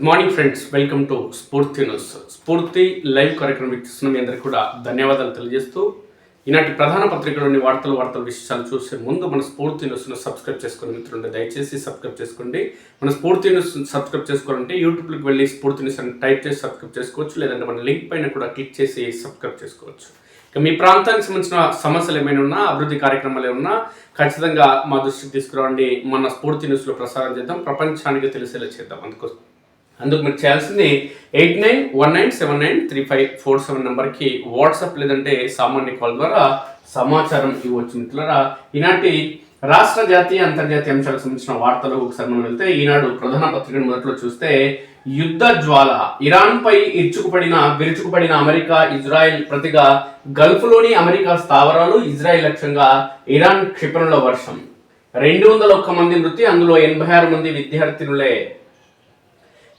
Good morning friends, welcome to స్ఫూర్తి news. స్ఫూర్తి live కార్యక్రమం వీక్షిస్తున్న మీ అందరికీ కూడా ధన్యవాదాలు తెలియజేస్తూ ఈనాటి ప్రధాన పత్రికలోని వార్తల విశేషాలు చూసే ముందు మన స్ఫూర్తి న్యూస్ను సబ్స్క్రైబ్ చేసుకుని మిత్రులు దయచేసి సబ్స్క్రైబ్ చేసుకోండి. మన స్ఫూర్తి న్యూస్ సబ్స్క్రైబ్ చేసుకోవాలంటే యూట్యూబ్లోకి వెళ్ళి స్ఫూర్తి న్యూస్ అని టైప్ చేసి సబ్స్క్రైబ్ చేసుకోవచ్చు, లేదంటే మన లింక్ పైన కూడా క్లిక్ చేసి సబ్స్క్రైబ్ చేసుకోవచ్చు. ఇక మీ ప్రాంతానికి సంబంధించిన సమస్యలు ఏమైనా ఉన్నా, అభివృద్ధి కార్యక్రమాలు ఏమన్నా ఖచ్చితంగా మా దృష్టికి తీసుకురావండి. మన స్ఫూర్తి న్యూస్లో ప్రసారం చేద్దాం, ప్రపంచానికి తెలిసేలా చేద్దాం. అందుకు మీరు చేయాల్సింది 8919793547 నెంబర్కి వాట్సాప్ లేదంటే సామాన్య కాల్ ద్వారా సమాచారం ఇవ్వచ్చు. మిత్రులారా, ఈనాటి రాష్ట్ర జాతీయ అంతర్జాతీయ అంశాలకు సంబంధించిన వార్తలు ఒకసారి మనం వెళ్తే, ఈనాడు ప్రధాన పత్రికను మొదట్లో చూస్తే యుద్ధ జ్వాల, ఇరాన్ పై విరుచుకుపడిన అమెరికా ఇజ్రాయెల్ ప్రతిగా గల్ఫ్లోని అమెరికా స్థావరాలు, ఇజ్రాయెల్ లక్ష్యంగా ఇరాన్ క్షిపణుల వర్షం, 201 మంది మృతి, అందులో 86 మంది విద్యార్థినులే.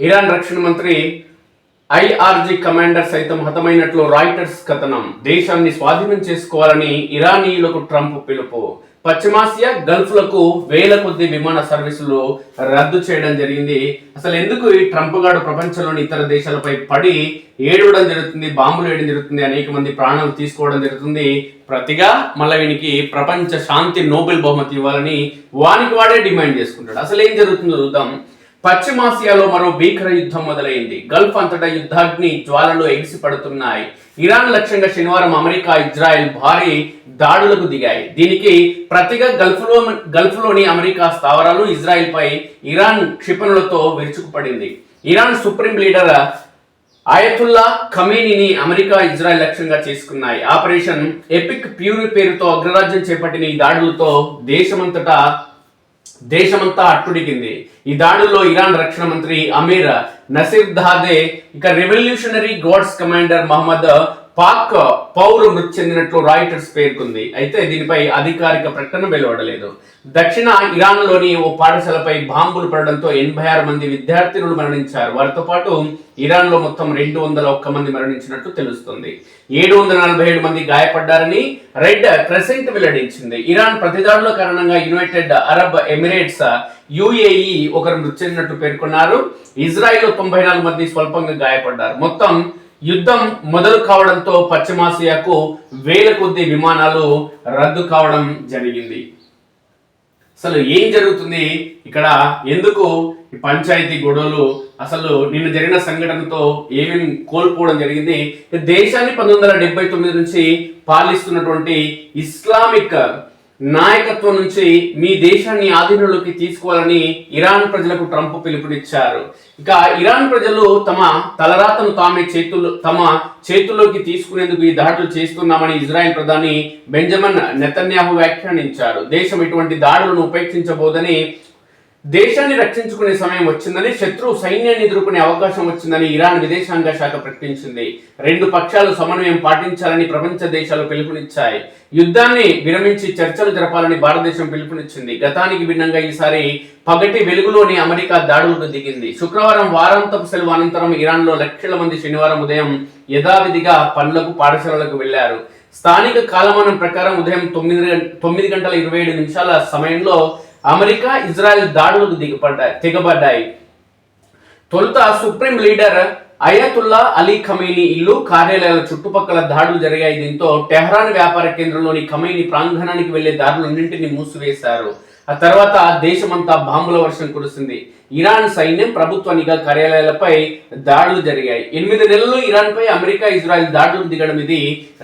ఇరాన్ రక్షణ మంత్రి ఐఆర్జీ కమాండర్ సైతం హతమైనట్లు రాయిటర్స్ కథనం. దేశాన్ని స్వాధీనం చేసుకోవాలని ఇరానీయులకు ట్రంప్ పిలుపు. పశ్చిమాసియా గల్ఫ్లకు వేల కొద్ది విమాన సర్వీసులు రద్దు చేయడం జరిగింది. అసలు ఎందుకు ఈ ట్రంప్ గాడు ప్రపంచంలోని ఇతర దేశాలపై పడి ఏడవడం జరుగుతుంది, బాంబులు వేయడం జరుగుతుంది, అనేక మంది ప్రాణాలు తీసుకోవడం జరుగుతుంది. ప్రతిగా మళ్ళీ వీనికి ప్రపంచ శాంతి నోబెల్ బహుమతి ఇవ్వాలని వానికి వాడే డిమాండ్ చేసుకుంటాడు. అసలు ఏం జరుగుతుందో చూద్దాం. పశ్చిమాసియాలో మరో భీకర యుద్ధం మొదలైంది. గల్ఫ్ అంతటా యుద్ధాగ్ని జ్వాలలు ఎగిసి పడుతున్నాయి. ఇరాన్ లక్ష్యంగా శనివారం అమెరికా, ఇజ్రాయెల్ భారీ దాడులకు దిగాయి. దీనికి ప్రతిగా గల్ఫ్లోని అమెరికా స్థావరాలు, ఇజ్రాయెల్ పై ఇరాన్ క్షిపణులతో విరుచుకుపడింది. ఇరాన్ సుప్రీం లీడర్ ఆయతుల్లా ఖమేనీని అమెరికా, ఇజ్రాయెల్ లక్ష్యంగా చేసుకున్నాయి. ఆపరేషన్ ఎపిక్ ఫ్యూరీ పేరుతో అగ్రరాజ్యం చేపట్టిన ఈ దాడులతో దేశమంతా అట్టుడిగింది. ఈ దాడుల్లో ఇరాన్ రక్షణ మంత్రి అమీర్ నసీర్జాదే, ఇక revolutionary guards commander Mohammad Pakpour మృతి చెందినట్లు రాయిటర్స్ పేర్కొంది. అయితే దీనిపై అధికారిక ప్రకటన వెలువడలేదు. దక్షిణ ఇరాన్లోని ఓ పాఠశాలపై బాంబులు పడడంతో 86 మంది విద్యార్థినులు మరణించారు. వారితో పాటు ఇరాన్లో మొత్తం 201 మంది మరణించినట్లు తెలుస్తుంది. 747 మంది గాయపడ్డారని రెడ్ క్రెసెంట్ వెల్లడించింది. ఇరాన్ ప్రతిదాడుల కారణంగా యునైటెడ్ అరబ్ ఎమిరేట్స్, యుఏఈ ఒకరు మృతి చెందినట్లు పేర్కొన్నారు. ఇజ్రాయెల్లో 94 మంది స్వల్పంగా గాయపడ్డారు. మొత్తం యుద్ధం మొదలు కావడంతో పశ్చిమాసియాకు వేల కొద్ది విమానాలు రద్దు కావడం జరిగింది. అసలు ఏం జరుగుతుంది ఇక్కడ, ఎందుకు ఈ పంచాయతీ గొడవలు, అసలు నిన్న జరిగిన సంఘటనతో ఏమేమి కోల్పోవడం జరిగింది? దేశాన్ని 1979 నుంచి పాలిస్తున్నటువంటి ఇస్లామిక్ నాయకత్వం నుంచి మీ దేశాన్ని ఆధీనంలోకి తీసుకోవాలని ఇరాన్ ప్రజలకు ట్రంప్ పిలుపునిచ్చారు. ఇక ఇరాన్ ప్రజలు తమ తలరాతను తమ చేతుల్లోకి తీసుకునేందుకు ఈ దాడులు చేస్తున్నామని ఇజ్రాయెల్ ప్రధాని బెంజమిన్ నెతన్యాహు వ్యాఖ్యానించారు. దేశం ఇటువంటి దాడులను ఉపేక్షించబోదని, దేశాన్ని రక్షించుకునే సమయం వచ్చిందని, శత్రు సైన్యాన్ని ఎదుర్కొనే అవకాశం వచ్చిందని ఇరాన్ విదేశాంగ శాఖ ప్రకటించింది. రెండు పక్షాలు సమన్వయం పాటించాలని ప్రపంచ దేశాలు పిలుపునిచ్చాయి. యుద్ధాన్ని విరమించి చర్చలు జరపాలని భారతదేశం పిలుపునిచ్చింది. గతానికి భిన్నంగా ఈసారి పగటి వెలుగులోని అమెరికా దాడులకు దిగింది. శుక్రవారం వారాంతపు సెలవు అనంతరం ఇరాన్లో లక్షల మంది శనివారం ఉదయం యథావిధిగా పనులకు, పాఠశాలలకు వెళ్లారు. స్థానిక కాలమానం ప్రకారం ఉదయం 9:27 సమయంలో అమెరికా, ఇజ్రాయెల్ దాడులకు తెగబడ్డాయి. తొలుత supreme leader Ayatollah Ali Khamenei ఇల్లు, కార్యాలయాల చుట్టుపక్కల దాడులు జరిగాయి. దీంతో టెహ్రాన్ వ్యాపార కేంద్రంలోని ఖమేనీ ప్రాంగణానికి వెళ్లే దారులన్నింటినీ మూసివేశారు. ఆ తర్వాత దేశమంతా బాంబుల వర్షం కురిసింది. ఇరాన్ సైన్యం, ప్రభుత్వ నిఘా కార్యాలయాలపై దాడులు జరిగాయి. 8 నెలలు ఇరాన్ పై అమెరికా, ఇజ్రాయెల్ దాడులు దిగడం ఇది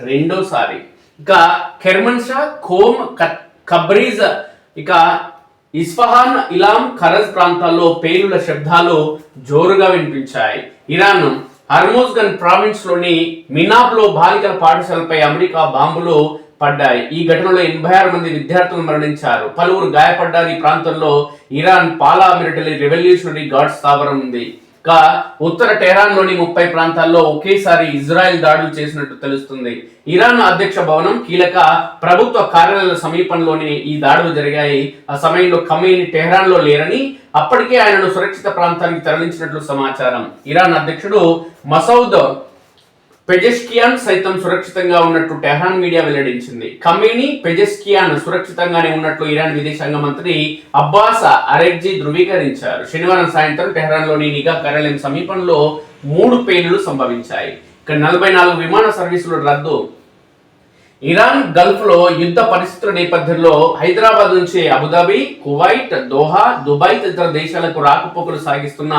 రెండోసారి. ఇక కెర్మన్షా, ఖోమ్, కబ్రీజ్, ఇక ఇస్ఫహాన్, ఇలాం, ఖరజ్ ప్రాంతాల్లో పేలుల శబ్దాలు జోరుగా వినిపించాయి. ఇరాన్ హర్మోజ్గన్ ప్రావిన్స్ లోని మినాబ్లో బాలికల పాఠశాలపై అమెరికా బాంబులు పడ్డాయి. ఈ ఘటనలో 86 మంది విద్యార్థులు మరణించారు, పలువురు గాయపడ్డారు. ఈ ప్రాంతంలో ఇరాన్ పాలా మిలిటరీ రెవల్యూషనరీ గార్డ్స్ స్థావరం ఉంది. ఉత్తర టెహ్రాన్ లోని 30 ప్రాంతాల్లో ఒకేసారి ఇజ్రాయెల్ దాడులు చేసినట్టు తెలుస్తుంది. ఇరాన్ అధ్యక్ష భవనం, కీలక ప్రభుత్వ కార్యాలయాల సమీపంలోని ఈ దాడులు జరిగాయి. ఆ సమయంలో ఖమేనీ టెహ్రాన్ లో లేరని, అప్పటికే ఆయనను సురక్షిత ప్రాంతానికి తరలించినట్లు సమాచారం. ఇరాన్ అధ్యక్షుడు మసౌద్ పెజెష్కియాన్ సైతం సురక్షితంగా ఉన్నట్లు టెహ్రాన్ మీడియా వెల్లడించింది. ఖమేనీ, పెజెష్కియాన్ సురక్షితంగానే ఉన్నట్లు ఇరాన్ విదేశాంగ మంత్రి అబ్బాస్ అరెగ్జీ ధృవీకరించారు. శనివారం సాయంత్రం టెహ్రాన్లోని నిఘా కార్యాలయం సమీపంలో 3 పేలుళ్లు సంభవించాయి. ఇక్కడ 44 విమాన సర్వీసులు రద్దు. ఇరాన్ గల్ఫ్ లో యుద్ధ పరిస్థితుల నేపథ్యంలో హైదరాబాద్ నుంచి అబుదాబి, కువైట్, దోహా, దుబాయ్ తదితర దేశాలకు రాకపోకలు సాగిస్తున్న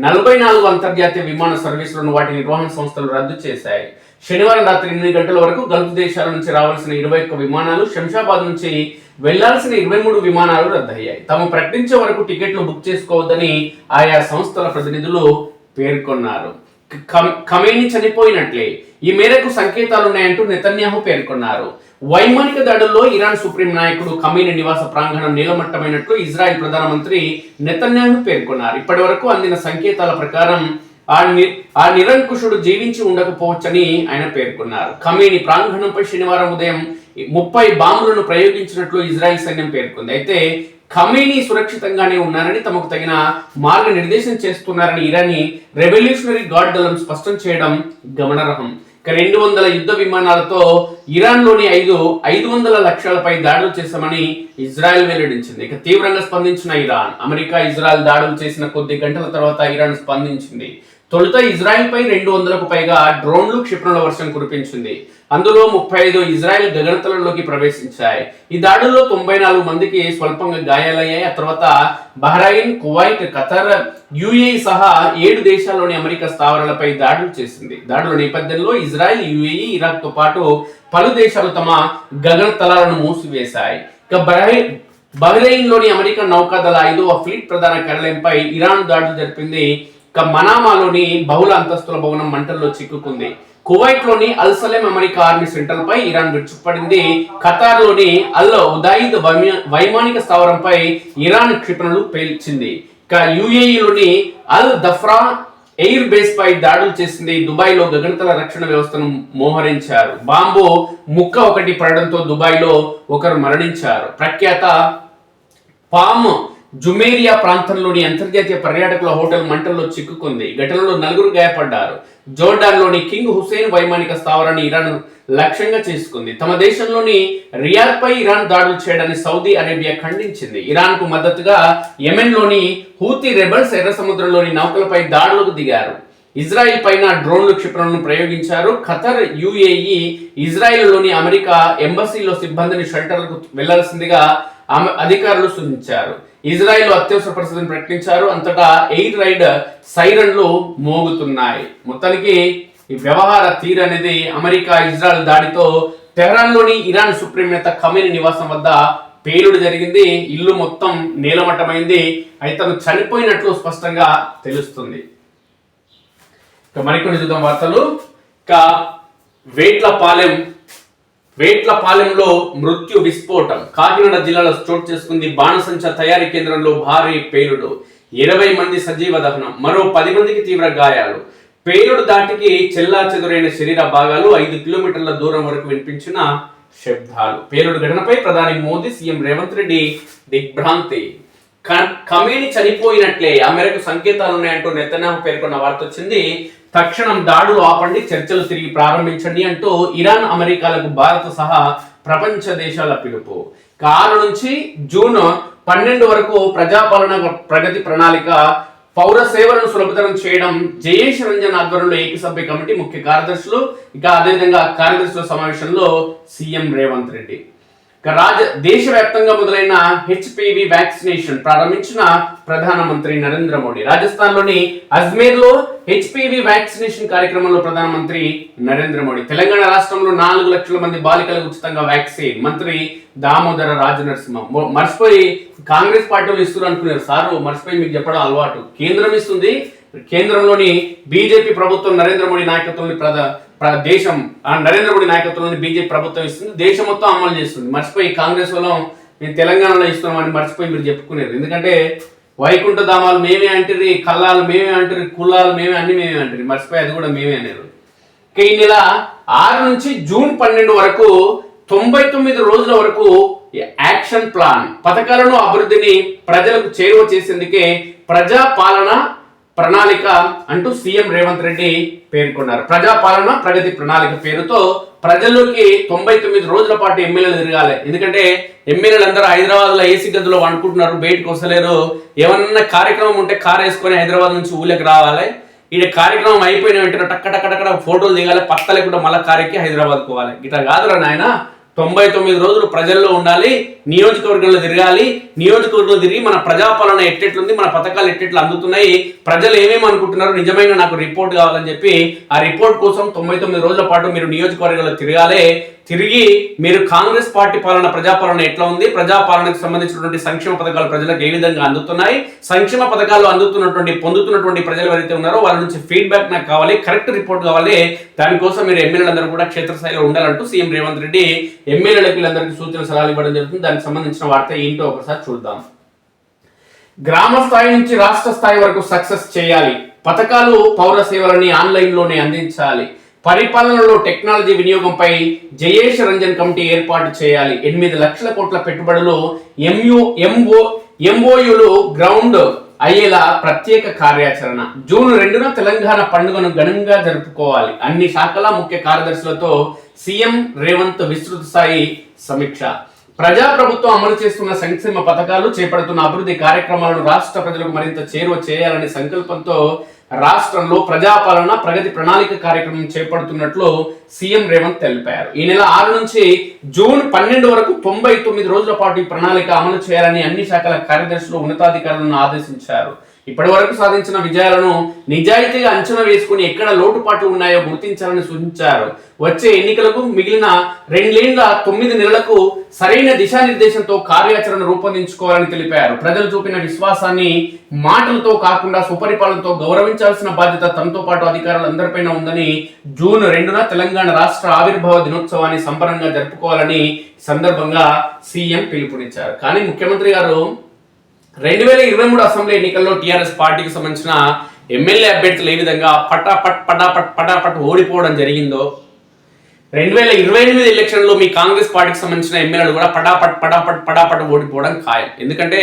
44 అంతర్జాతీయ విమాన సర్వీసులను వాటి నిర్వహణ సంస్థలు రద్దు చేశాయి. శనివారం రాత్రి 8 గంటల వరకు గల్ఫ్ దేశాల నుంచి రావాల్సిన 21 విమానాలు, శంషాబాద్ నుంచి వెళ్లాల్సిన 23 విమానాలు రద్దయ్యాయి. తాము ప్రకటించే వరకు టికెట్లు బుక్ చేసుకోవద్దని ఆయా సంస్థల ప్రతినిధులు పేర్కొన్నారు. ఖమేనీ చనిపోయినట్లే ఈ మేరకు సంకేతాలున్నాయంటూ నెతన్యాహు పేర్కొన్నారు. వైమానిక దాడుల్లో ఇరాన్ సుప్రీం నాయకుడు ఖమేనీ నివాస ప్రాంగణం నీలమట్టమైనట్లు ఇజ్రాయెల్ ప్రధానమంత్రి నెతన్యాహు పేర్కొన్నారు. ఇప్పటి వరకు అందిన సంకేతాల ప్రకారం ఆ నిరంకుశుడు జీవించి ఉండకపోవచ్చని ఆయన పేర్కొన్నారు. ఖమేనీ ప్రాంగణంపై శనివారం ఉదయం 30 బాంబులను ప్రయోగించినట్లు ఇజ్రాయెల్ సైన్యం పేర్కొంది. అయితే ఖమేనీ సురక్షితంగానే ఉన్నారని, తమకు తగిన మార్గనిర్దేశం చేస్తున్నారని ఇరానీ రెవల్యూషనరీ గార్డ్ దళం స్పష్టం చేయడం గమనార్హం. 200 యుద్ధ విమానాలతో ఇరాన్లోని 500 లక్ష్యాలపై దాడులు చేశామని ఇజ్రాయెల్ వెల్లడించింది. తీవ్రంగా స్పందించిన ఇరాన్, అమెరికా ఇజ్రాయెల్ దాడులు చేసిన కొద్ది గంటల తర్వాత ఇరాన్ స్పందించింది. తొలుత ఇజ్రాయెల్ పై 200కు పైగా డ్రోన్లు, క్షిపణుల వర్షం కురిపించింది. అందులో 35 ఇజ్రాయెల్ గగనతలంలోకి ప్రవేశించాయి. ఈ దాడుల్లో 94 మందికి స్వల్పంగా గాయాలయ్యాయి. ఆ తర్వాత బహ్రెయిన్, కువైట్, ఖతర్, యుఏఈ సహా 7 దేశాల్లోని అమెరికా స్థావరాలపై దాడులు చేసింది. దాడుల నేపథ్యంలో ఇజ్రాయెల్, యుఏఈ, ఇరాక్ తో పాటు పలు దేశాలు తమ గగనతలాలను మూసివేశాయి. ఇక బహ్రెయిన్ లోని అమెరికా నౌకాదళ 5వ ఫ్లీట్ ప్రధాన కార్యాలయంపై ఇరాన్ దాడులు జరిపింది. ఇక మనామాలోని బహుళ అంతస్తుల భవనం మంటల్లో చిక్కుకుంది. కువైట్ లోని అల్ సలేం అమెరికా ఆర్మీ సెంటర్ పై ఇరాన్ విరుచుకుపడింది. ఖతార్ లోని అల్ ఉదైద్ వైమానిక స్థావరంపై ఇరాన్ క్షిపణులు పేల్చింది. ఇక యుఏఈలోని అల్ దఫ్రా ఎయిర్ బేస్ పై దాడులు చేసింది. దుబాయ్ లో గగనతల రక్షణ వ్యవస్థను మోహరించారు. బాంబు ముక్క ఒకటి పడడంతో దుబాయ్ లో ఒకరు మరణించారు. ప్రఖ్యాత పామ్ జుమేరియా ప్రాంతంలోని అంతర్జాతీయ పర్యాటకుల హోటల్ మంటల్లో చిక్కుకుంది. ఘటనలో 4 గాయపడ్డారు. జోర్డాన్ లోని కింగ్ హుసేన్ వైమానిక స్థావరాన్ని ఇరాన్ లక్ష్యంగా చేసుకుంది. తమ దేశంలోని రియాద్ పై ఇరాన్ దాడులు చేయడాన్ని సౌదీ అరేబియా ఖండించింది. ఇరాన్ కు మద్దతుగా యెమెన్ లోని హూతీ రెబల్స్ ఎర్ర సముద్రంలోని నౌకలపై దాడులకు దిగారు. ఇజ్రాయిల్ పైన డ్రోన్లు, క్షిపణులను ప్రయోగించారు. ఖతర్, యుఏఈ, ఇజ్రాయిల్ లోని అమెరికా ఎంబసీలో సిబ్బందిని షెల్టర్లకు వెళ్లాల్సిందిగా అధికారులు సూచించారు. ఇజ్రాయెల్ అత్యవసర పరిస్థితిని ప్రకటించారు. అంతటా ఎయిర్ రైడ్ సైరన్లు మోగుతున్నాయి. మొత్తానికి ఈ వ్యవహార తీరు అనేది అమెరికా ఇజ్రాయెల్ దాడితో టెహ్రాన్లోని ఇరాన్ సుప్రీం నేత ఖమేనీ నివాసం వద్ద పేలుడు జరిగింది. ఇల్లు మొత్తం నేలమట్టమైంది. అయితే తను చనిపోయినట్లు స్పష్టంగా తెలుస్తుంది. మరికొన్ని చూద్దాం వార్తలు. వేట్లపాలెంలో మృత్యు విస్ఫోటం. కాకినాడ జిల్లాలో చోటు చేసుకుంది. బాణసంచ తయారీ కేంద్రంలో భారీ పేలుడు, 20 మంది సజీవ దహనం, మరో 10 మందికి తీవ్ర గాయాలు. పేలుడు దాటికి చెల్లా చెదురైన శరీర భాగాలు, 5 కిలోమీటర్ల దూరం వరకు వినిపించిన శబ్దాలు. పేలుడు ఘటనపై ప్రధాని మోదీ, సీఎం రేవంత్ రెడ్డి దిగ్భ్రాంతి. ఖమేనీ చనిపోయినట్లే, ఆ మేరకు సంకేతాలు ఉన్నాయంటూ నెతన్యాహు పేర్కొన్న వార్త వచ్చింది. తక్షణం దాడులు ఆపండి, చర్చలు తిరిగి ప్రారంభించండి అంటూ ఇరాన్, అమెరికాలకు భారత్ సహా ప్రపంచ దేశాల పిలుపు. 6 నుంచి జూన్ 12 వరకు ప్రజాపాలన ప్రగతి ప్రణాళిక, పౌర సేవలను సులభతరం చేయడం, జయేష్ రంజన్ ఆధ్వర్యంలో ఏకసభ్య కమిటీ ముఖ్య కార్యదర్శులు, ఇక అదేవిధంగా కార్యదర్శుల సమావేశంలో సీఎం రేవంత్ రెడ్డి. దేశవ్యాప్తంగా మొదలైన హెచ్పివి వ్యాక్సినేషన్ ప్రారంభించిన ప్రధానమంత్రి నరేంద్ర మోడీ. రాజస్థాన్ లోని అజ్మేర్ లో హెచ్పివి వ్యాక్సినేషన్ కార్యక్రమంలో ప్రధానమంత్రి నరేంద్ర మోడీ. తెలంగాణ రాష్ట్రంలో 4 లక్షల మంది బాలికలకు ఉచితంగా వ్యాక్సిన్. మంత్రి దామోదర రాజనరసింహ. మర్చిపోయి కాంగ్రెస్ పార్టీలు ఇస్తున్నారు అనుకున్నారు సారు, మర్చిపోయి మీకు చెప్పడం అలవాటు. కేంద్రం ఇస్తుంది. కేంద్రంలోని బీజేపీ ప్రభుత్వం, నరేంద్ర మోడీ నాయకత్వంలోని దేశం నరేంద్ర మోడీ నాయకత్వంలోని బీజేపీ ప్రభుత్వం ఇస్తుంది. దేశం మొత్తం అమలు చేస్తుంది. మర్చిపోయి కాంగ్రెస్ వాళ్ళం మేము తెలంగాణలో ఇస్తున్నామని మర్చిపోయి మీరు చెప్పుకునేది. ఎందుకంటే వైకుంఠ ధామాలు మేమే అంటారు, కల్లాలు మేమే అంటారు, కులాలు మేమే, అన్ని మేమే అంటారు. మర్చిపోయి అది కూడా మేమే అనేరు. ఈ నెల 6 నుంచి జూన్ 12 వరకు 99 రోజుల వరకు యాక్షన్ ప్లాన్ పథకాలను, అభివృద్ధిని ప్రజలకు చేరువ చేసేందుకే ప్రణాళిక అంటూ సీఎం రేవంత్ రెడ్డి పేర్కొన్నారు. ప్రజాపాలన ప్రగతి ప్రణాళిక పేరుతో ప్రజల్లోకి 99 రోజుల పాటు ఎమ్మెల్యేలు తిరగాలి. ఎందుకంటే ఎమ్మెల్యేలు అందరూ హైదరాబాద్ లో ఏసీ గదిలో వండుకుంటున్నారు, బయటకు వస్తలేరు. ఏమన్నా కార్యక్రమం ఉంటే కార్ వేసుకొని హైదరాబాద్ నుంచి ఊళ్ళకి రావాలి. ఈ కార్యక్రమం అయిపోయిన వెంటనే టక్క ఫోటోలు దిగాలి, పత్త లేకుండా మళ్ళీ కారెక్కి హైదరాబాద్ పోవాలి. ఇట్లా కాదురా నాయన, 99 రోజులు ప్రజల్లో ఉండాలి, నియోజకవర్గంలో తిరగాలి. నియోజకవర్గంలో తిరిగి మన ప్రజాపాలన ఎట్టెట్లుంది, మన పథకాలు ఎట్టెట్లు అందుతున్నాయి, ప్రజలు ఏమేమి అనుకుంటున్నారు, నిజమైన నాకు రిపోర్ట్ కావాలని చెప్పి ఆ రిపోర్ట్ కోసం 99 రోజుల పాటు మీరు నియోజకవర్గంలో తిరగాలి. తిరిగి మీరు కాంగ్రెస్ పార్టీ పాలన ప్రజాపాలన ఎట్లా ఉంది, ప్రజాపాలనకు సంబంధించినటువంటి సంక్షేమ పథకాలు ప్రజలకు ఏ విధంగా అందుతున్నాయి, సంక్షేమ పథకాలు పొందుతున్నటువంటి ప్రజలు ఎవరైతే ఉన్నారో వాళ్ళ నుంచి ఫీడ్బ్యాక్ నాకు కావాలి, కరెక్ట్ రిపోర్ట్ కావాలి. దానికోసం మీరు ఎమ్మెల్యేలందరూ కూడా క్షేత్రస్థాయిలో ఉండాలంటూ సీఎం రేవంత్ రెడ్డి ఎమ్మెల్యేలకు వీళ్ళందరికీ సూచన సలహాలు ఇవ్వడం జరుగుతుంది. దానికి సంబంధించిన వార్త ఏంటో ఒకసారి చూద్దాం. గ్రామ స్థాయి నుంచి రాష్ట్ర స్థాయి వరకు సక్సెస్ చేయాలి, పథకాలు పౌర సేవలని ఆన్లైన్లోనే అందించాలి, పరిపాలనలో టెక్నాలజీ వినియోగంపై జయేష్ రంజన్ కమిటీ ఏర్పాటు చేయాలి, 8 లక్షల కోట్ల పెట్టుబడులు ఎంఓయూలు గ్రౌండ్ అయ్యేలా ప్రత్యేక కార్యాచరణ. జూన్ 2న తెలంగాణ పండుగను ఘనంగా జరుపుకోవాలి, అన్ని శాఖల ముఖ్య కార్యదర్శులతో సీఎం రేవంత్ విస్తృత స్థాయి సమీక్ష. ప్రజాప్రభుత్వం అమలు చేస్తున్న సంక్షేమ పథకాలు, చేపడుతున్న అభివృద్ధి కార్యక్రమాలను రాష్ట్ర ప్రజలకు మరింత చేరువ చేయాలనే సంకల్పంతో రాష్ట్రంలో ప్రజాపాలన ప్రగతి ప్రణాళిక కార్యక్రమం చేపడుతున్నట్లు సీఎం రేవంత్ తెలిపారు. ఈ నెల 6 నుంచి జూన్ 12 వరకు 99 రోజుల పాటు ఈ ప్రణాళిక అమలు చేయాలని అన్ని శాఖల కార్యదర్శులు ఉన్నతాధికారులను ఆదేశించారు. ఇప్పటి వరకు సాధించిన విజయాలను నిజాయితీగా అంచనా వేసుకుని ఎక్కడ లోటుపాట్లు ఉన్నాయో గుర్తించాలని సూచించారు. వచ్చే ఎన్నికలకు మిగిలిన 2 నెలలకు సరైన దిశానిర్దేశంతో కార్యాచరణ రూపొందించుకోవాలని తెలిపారు. ప్రజలు చూపిన విశ్వాసాన్ని మాటలతో కాకుండా సుపరిపాలనతో గౌరవించాల్సిన బాధ్యత తమతో పాటు అధికారులందరిపైన ఉందని, జూన్ 2న తెలంగాణ రాష్ట్ర ఆవిర్భావ దినోత్సవాన్ని సంబరంగా జరుపుకోవాలని సందర్భంగా సీఎం పిలుపునిచ్చారు. కానీ ముఖ్యమంత్రి గారు 2023 అసెంబ్లీ ఎన్నికల్లో టీఆర్ఎస్ పార్టీకి సంబంధించిన ఎమ్మెల్యే అభ్యర్థులు ఏ విధంగా పటాపట్ ఓడిపోవడం జరిగిందో, 2028 ఎలక్షన్లో మీ కాంగ్రెస్ పార్టీకి సంబంధించిన ఎమ్మెల్యేలు కూడా పటాపట్ ఓడిపోవడం ఖాయం. ఎందుకంటే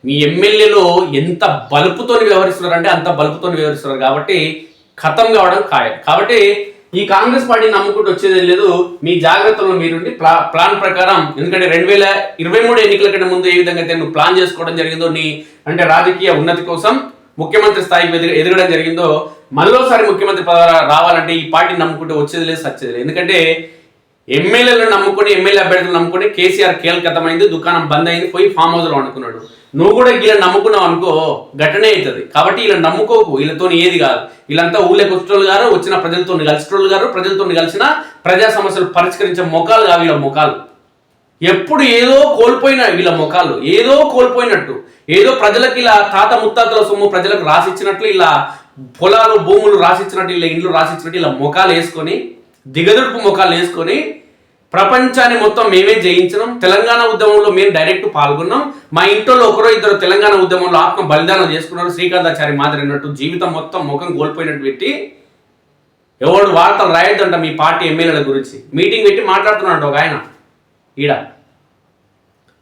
మీ ఎమ్మెల్యేలు ఎంత బలుపుతో వ్యవహరిస్తున్నారు అంటే అంత బలుపుతో వ్యవహరిస్తున్నారు కాబట్టి ఖతం కావడం ఖాయం. కాబట్టి ఈ కాంగ్రెస్ పార్టీని నమ్ముకుంటూ వచ్చేది లేదు, మీ జాగ్రత్తలో మీరుండి ప్లాన్ ప్రకారం. ఎందుకంటే 2023 ఎన్నికల కంటే ముందు ఏ విధంగా నువ్వు ప్లాన్ చేసుకోవడం జరిగిందో, నీ అంటే రాజకీయ ఉన్నతి కోసం ముఖ్యమంత్రి స్థాయికి ఎదగడం జరిగిందో, మళ్ళోసారి ముఖ్యమంత్రి పదవి రావాలంటే ఈ పార్టీని నమ్ముకుంటూ వచ్చేది లేదు, సచ్చేది లేదు. ఎందుకంటే ఎమ్మెల్యేలను నమ్ముకొని, ఎమ్మెల్యే అభ్యర్థులు నమ్ముకొని కేసీఆర్ కీలకతమైంది, దుకాణం బంద్ అయింది, పోయి ఫామ్ హౌస్ లో అనుకున్నాడు. నువ్వు కూడా వీళ్ళని నమ్ముకున్నావు అనుకో, ఘటనే అవుతుంది. కాబట్టి వీళ్ళని నమ్ముకోకు, వీళ్ళతో ఏది కాదు. వీళ్ళంతా ఊళ్ళకి వచ్చేటోళ్ళు గారు, వచ్చిన ప్రజలతో కలిసేటోళ్ళు గారు, ప్రజలతో కలిసిన ప్రజా సమస్యలు పరిష్కరించే మొఖాలు కావు వీళ్ళ మొఖాలు. ఎప్పుడు ఏదో కోల్పోయిన వీళ్ళ మొఖాలు, ఏదో కోల్పోయినట్టు, ఏదో ప్రజలకు ఇలా తాత ముత్తాతల సొమ్ము ప్రజలకు రాసిచ్చినట్లు, ఇలా పొలాలు భూములు రాసిచ్చినట్టు, ఇలా ఇండ్లు రాసిచ్చినట్టు ఇలా మొఖాలు వేసుకొని, దిగదుడుపు మొఖాలు వేసుకొని ప్రపంచాన్ని మొత్తం మేమే జయించినాం, తెలంగాణ ఉద్యమంలో మేము డైరెక్ట్ పాల్గొన్నాం, మా ఇంట్లో 1-2 తెలంగాణ ఉద్యమంలో ఆత్మ బలిదానం చేసుకున్నారు, శ్రీకాంతాచారి మాదిరి అన్నట్టు జీవితం మొత్తం ముఖం కోల్పోయినట్టు పెట్టి ఎవడు వార్తలు రాయొద్దంట మీ పార్టీ ఎమ్మెల్యేల గురించి. మీటింగ్ పెట్టి మాట్లాడుతున్నాడు ఒక ఆయన ఈడ.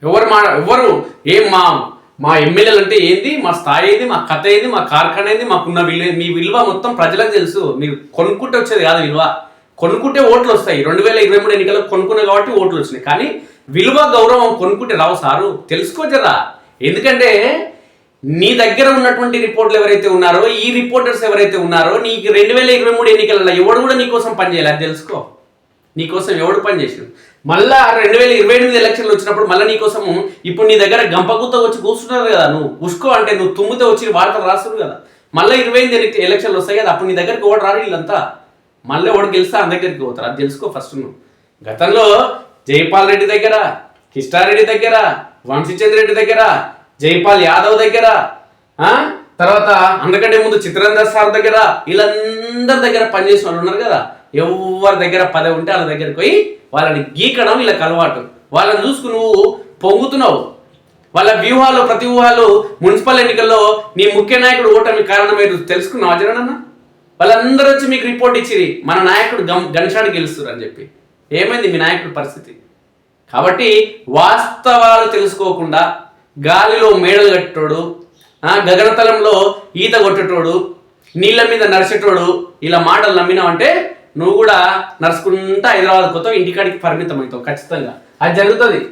ఎవరు ఏం మా ఎమ్మెల్యేలు అంటే ఏంది, మా స్థాయి ఏంది, మా కథ ఏంది, మా కార్ఖానా ఏంది, మాకున్న మీ విలువ మొత్తం ప్రజలకు తెలుసు. మీరు కొనుక్కుంటే వచ్చేది కాదు విలువ, కొనుక్కుంటే ఓట్లు వస్తాయి. 2023 ఎన్నికల్లో కొనుక్కున్నాయి కాబట్టి ఓట్లు వచ్చినాయి. కానీ విలువ గౌరవం కొనుక్కుంటే రావు సారు, తెలుసుకోజరా. ఎందుకంటే నీ దగ్గర ఉన్నటువంటి రిపోర్ట్లు ఎవరైతే ఉన్నారో, ఈ రిపోర్టర్స్ ఎవరైతే ఉన్నారో, నీకు 2023 ఎన్నికలలో ఎవడు కూడా నీకోసం పనిచేయాలి, అది తెలుసుకో. నీకోసం ఎవడు పనిచేసాడు. మళ్ళా 2028 ఎలక్షన్లు వచ్చినప్పుడు మళ్ళీ నీకోసము ఇప్పుడు నీ దగ్గర గంపగుత్త వచ్చి కూర్చున్నారు కదా, నువ్వు ఉసుకో అంటే నువ్వు తుమ్మితే వచ్చి వార్తలు రాస్తారు కదా. మళ్ళీ 25 ఎలక్షన్లు వస్తాయి కదా, అప్పుడు నీ దగ్గరికి ఎవడు రాడు, వీళ్ళంతా మళ్ళీ ఎవడు గెలిస్తే ఆ దగ్గరికి పోతారు, అది తెలుసుకో ఫస్ట్ నువ్వు. గతంలో జైపాల్ రెడ్డి దగ్గర, కిష్టారెడ్డి దగ్గర, వంశీచంద్ర రెడ్డి దగ్గర, జైపాల్ యాదవ్ దగ్గర, తర్వాత అందుకంటే ముందు చిత్రేందర్ సార్ దగ్గర, వీళ్ళందరి దగ్గర పనిచేసిన వాళ్ళు ఉన్నారు కదా. ఎవరి దగ్గర పదవి ఉంటే వాళ్ళ దగ్గరికి పోయి వాళ్ళని గీకడం వీళ్ళకి అలవాటు. వాళ్ళని చూసుకుని నువ్వు పొంగుతున్నావు. వాళ్ళ వ్యూహాలు, ప్రతి వ్యూహాలు మున్సిపల్ ఎన్నికల్లో నీ ముఖ్య నాయకుడు ఓటమి కారణం మీరు తెలుసుకున్నావు అజరనన్న. వాళ్ళందరూ వచ్చి మీకు రిపోర్ట్ ఇచ్చిరి, మన నాయకుడు గణశాడు గెలుస్తారు అని చెప్పి. ఏమైంది మీ నాయకుడి పరిస్థితి? కాబట్టి వాస్తవాలు తెలుసుకోకుండా గాలిలో మేడలు కట్టోడు, గగనతలంలో ఈత కొట్టేటోడు, నీళ్ళ మీద నడిచేటోడు ఇలా మాటలు నమ్మినావంటే నువ్వు కూడా నడుచుకుంటా హైదరాబాద్ పోతావు, ఇంటికాడికి పరిమితం అవుతావు. ఖచ్చితంగా అది జరుగుతుంది.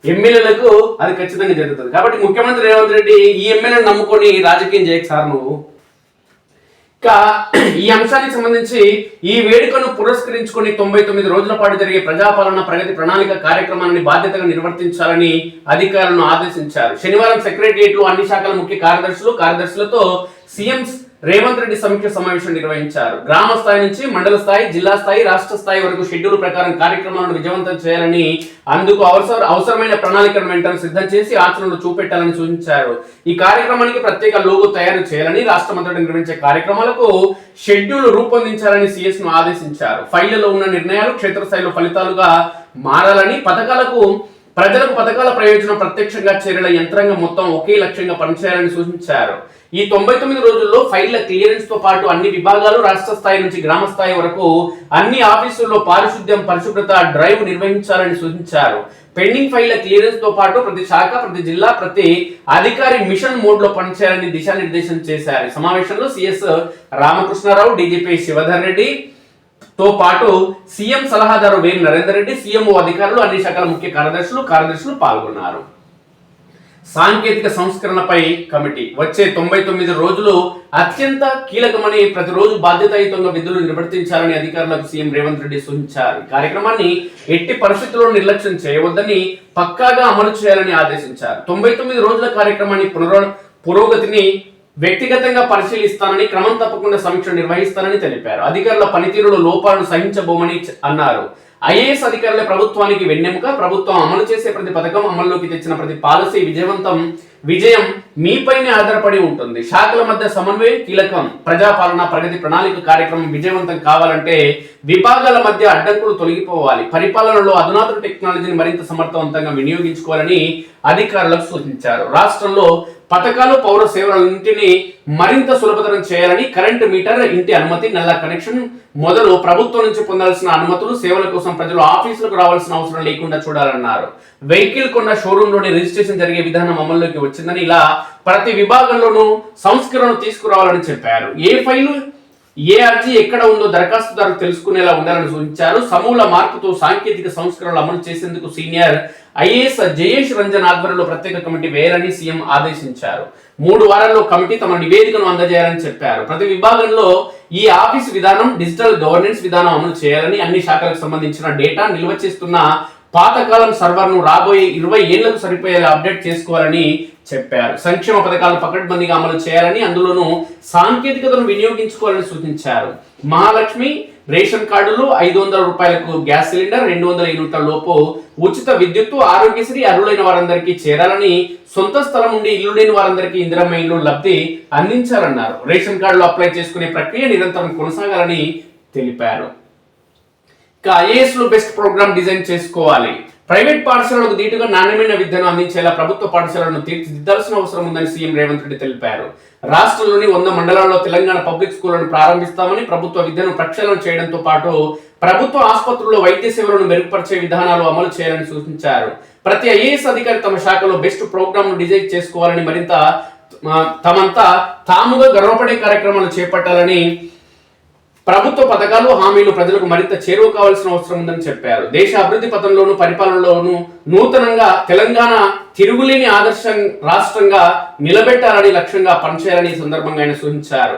ఎమ్మెల్యేలకు అది ఖచ్చితంగా జరుగుతుంది. కాబట్టి ముఖ్యమంత్రి రేవంత్ రెడ్డి ఈ ఎమ్మెల్యేను నమ్ముకొని రాజకీయం చేయక సార్ నువ్వు. ఇంకా ఈ అంశానికి సంబంధించి ఈ వేడుకను పురస్కరించుకొని 99 రోజుల పాటు జరిగే ప్రజాపాలన ప్రగతి ప్రణాళిక కార్యక్రమాన్ని బాధ్యతగా నిర్వర్తించాలని అధికారులను ఆదేశించారు. శనివారం సెక్రటరియట్లు అన్ని శాఖల ముఖ్య కార్యదర్శులతో సీఎం రేవంత్ రెడ్డి సమీక్ష సమావేశం నిర్వహించారు. గ్రామ స్థాయి నుంచి మండల స్థాయి, జిల్లా స్థాయి, రాష్ట్ర స్థాయి వరకు షెడ్యూల్ ప్రకారం కార్యక్రమాలను విజయవంతం చేయాలని, అందుకు అవసరమైన ప్రణాళికను వెంటనే సిద్ధం చేసి ఆచరణలో చూపెట్టాలని సూచించారు. ఈ కార్యక్రమానికి ప్రత్యేక లోగో తయారు చేయాలని, రాష్ట్రమంతటా నిర్వహించే కార్యక్రమాలకు షెడ్యూల్ రూపొందించాలని సీఎస్ ను ఆదేశించారు. ఫైళ్లలో ఉన్న నిర్ణయాలు క్షేత్రస్థాయిలో ఫలితాలుగా మారాలని, ప్రజలకు పథకాల ప్రయోజనం ప్రత్యక్షంగా చేరేలా యంత్రాంగం మొత్తం ఒకే లక్ష్యంగా పనిచేయాలని సూచించారు. ఈ 99 రోజుల్లో ఫైళ్ల క్లియరెన్స్ తో పాటు అన్ని విభాగాలు, రాష్ట్ర స్థాయి నుంచి గ్రామ స్థాయి వరకు అన్ని ఆఫీసుల్లో పారిశుద్ధ్యం, పరిశుభ్రత డ్రైవ్ నిర్వహించాలని సూచించారు. పెండింగ్ ఫైళ్ల క్లియరెన్స్ తో పాటు ప్రతి శాఖ, ప్రతి జిల్లా, ప్రతి అధికారి మిషన్ మోడ్ లో పనిచేయాలని దిశానిర్దేశం చేశారు. సమావేశంలో సిఎస్ రామకృష్ణారావు, డీజీపీ శివధర్ రెడ్డి తో పాటు సీఎం సలహాదారు వేరు నరేందర్ రెడ్డి, సీఎంఓ అధికారులు, అన్ని శాఖల ముఖ్య కార్యదర్శులు పాల్గొన్నారు. సాంకేతిక సంస్కరణపై కమిటీ వచ్చే 99 రోజులు అత్యంత కీలకమని, ప్రతిరోజు బాధ్యతాయుతంగా విధులు నిర్వర్తించాలని అధికారులకు సీఎం రేవంత్ రెడ్డి సూచించారు. ఈ కార్యక్రమాన్ని ఎట్టి పరిస్థితుల్లో నిర్లక్ష్యం చేయవద్దని, పక్కాగా అమలు చేయాలని ఆదేశించారు. 99 రోజుల కార్యక్రమాన్ని పురోగతిని వ్యక్తిగతంగా పరిశీలిస్తానని, క్రమం తప్పకుండా సమీక్ష నిర్వహిస్తానని తెలిపారు. అధికారుల పనితీరులో లోపాలను సహించబోమని అన్నారు. ఐఏఎస్ అధికారుల ప్రభుత్వానికి వెన్నెముక, ప్రభుత్వం అమలు చేసే ప్రతి పథకం, అమల్లోకి తెచ్చిన ప్రతి పాలసీ విజయం మీపైనే ఆధారపడి ఉంటుంది. శాఖల మధ్య సమన్వయం కీలకం. ప్రజాపాలన ప్రగతి ప్రణాళిక కార్యక్రమం విజయవంతం కావాలంటే విభాగాల మధ్య అడ్డంకులు తొలగిపోవాలి. పరిపాలనలో అధునాతన టెక్నాలజీని మరింత సమర్థవంతంగా వినియోగించుకోవాలని అధికారులకు సూచించారు. రాష్ట్రంలో పథకాలు, పౌర సేవలన్నింటినీ మరింత సులభతరం చేయాలని, కరెంటు మీటర్, ఇంటి అనుమతి, నల్ల కనెక్షన్ మొదలు ప్రభుత్వం నుంచి పొందాల్సిన అనుమతులు, సేవల కోసం ప్రజలు ఆఫీసులకు రావాల్సిన అవసరం లేకుండా చూడాలన్నారు. వెహికల్ కొన్న షోరూంలోని రిజిస్ట్రేషన్ జరిగే విధానం అమల్లోకి వచ్చిందని, ఇలా ప్రతి విభాగంలోనూ సంస్కరణలు తీసుకురావాలని చెప్పారు. ఏ ఫైలు, ఏ అర్జీ ఎక్కడ ఉందో దరఖాస్తుదారు తెలుసుకునేలా ఉండాలని సూచించారు. సమూల మార్పుతో సాంకేతిక సంస్కరణలు అమలు చేసేందుకు సీనియర్ ఐఏఎస్ జయేష్ రంజన్ ఆధ్వర్యంలో ప్రత్యేక కమిటీ వేయాలని సీఎం ఆదేశించారు. 3 వారాల్లో కమిటీ తమ నివేదికను అందజేయాలని చెప్పారు. ప్రతి విభాగంలో ఈ ఆఫీస్ విధానం, డిజిటల్ గవర్నెన్స్ విధానం అమలు చేయాలని, అన్ని శాఖలకు సంబంధించిన డేటా నిల్వ చేస్తున్న పాతకాలం సర్వర్ను రాబోయే 20 ఏళ్లకు సరిపోయేలా అప్డేట్ చేసుకోవాలని చెప్పారు. సంక్షేమ పథకాలను పకడ్బందీగా అమలు చేయాలని, అందులోనూ సాంకేతికతను వినియోగించుకోవాలని సూచించారు. మహాలక్ష్మి రేషన్ కార్డులు, 500 రూపాయలకు గ్యాస్ సిలిండర్, 200 యూనిట్ల లోపు ఉచిత విద్యుత్తు, ఆరోగ్యశ్రీ అర్హులైన వారందరికీ చేరాలని, సొంత స్థలం ఉండి ఇల్లు లేని వారందరికీ ఇందిరమ్మ ఇల్లు లబ్ధి అందించాలన్నారు. రేషన్ కార్డులు అప్లై చేసుకునే ప్రక్రియ నిరంతరం కొనసాగాలని తెలిపారు. ఐఏఎస్ లో బెస్ట్ ప్రోగ్రామ్ డిజైన్ చేసుకోవాలి. ప్రైవేట్ పాఠశాలలకు దీటుగా నాణ్యమైన విద్యను అందించేలా ప్రభుత్వ పాఠశాలను తీర్చిదిద్దాల్సిన అవసరం ఉందని సీఎం రేవంత్ రెడ్డి తెలిపారు. రాష్ట్రంలోని 100 మండలాల్లో తెలంగాణ పబ్లిక్ స్కూళ్లను ప్రారంభిస్తామని, ప్రభుత్వ విద్యను ప్రక్షాళన చేయడంతో పాటు ప్రభుత్వ ఆసుపత్రుల్లో వైద్య సేవలను మెరుగుపరిచే విధానాలు అమలు చేయాలని సూచించారు. ప్రతి ఐఏఎస్ అధికారి తమ శాఖలో బెస్ట్ ప్రోగ్రామ్ ను డిజైన్ చేసుకోవాలని, మరింత తమంతా తాముగా గర్వపడే కార్యక్రమాలు చేపట్టాలని, ప్రభుత్వ పథకాలు, హామీలు ప్రజలకు మరింత చేరువ కావాల్సిన అవసరం ఉందని చెప్పారు. దేశ అభివృద్ధి పథంలోనూ పరిపాలనలోనూ నూతనంగా తెలంగాణ తిరుగులేని ఆదర్శ రాష్ట్రంగా నిలబెట్టాలని లక్ష్యంగా పనిచేయాలని ఈ సందర్భంగా ఆయన సూచించారు.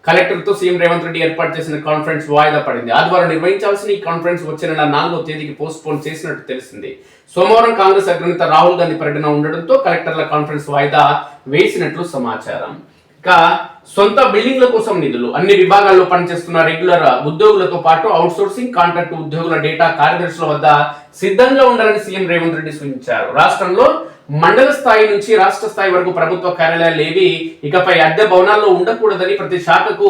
కలెక్టర్తో సీఎం రేవంత్ రెడ్డి ఏర్పాటు చేసిన కాన్ఫరెన్స్ వాయిదా పడింది. ఆదివారం నిర్వహించాల్సిన ఈ కాన్ఫరెన్స్ వచ్చే నెల 4వ తేదీకి పోస్ట్పోన్ చేసినట్టు తెలిసింది. సోమవారం కాంగ్రెస్ అగ్రనేత రాహుల్ గాంధీ పర్యటన ఉండడంతో కలెక్టర్ల కాన్ఫరెన్స్ వాయిదా వేసినట్లు సమాచారం. సొంత బిల్డింగ్ల కోసం నిధులు, అన్ని విభాగాల్లో పనిచేస్తున్న రెగ్యులర్ ఉద్యోగులతో పాటు అవుట్ సోర్సింగ్, కాంట్రాక్ట్ ఉద్యోగుల డేటా కార్యదర్శుల వద్ద సిద్ధంగా ఉండాలని సీఎం రేవంత్ రెడ్డి సూచించారు. రాష్ట్రంలో మండల స్థాయి నుంచి రాష్ట్ర స్థాయి వరకు ప్రభుత్వ కార్యాలయాలు ఏవి ఇకపై అద్దె భవనాల్లో ఉండకూడదని, ప్రతి శాఖకు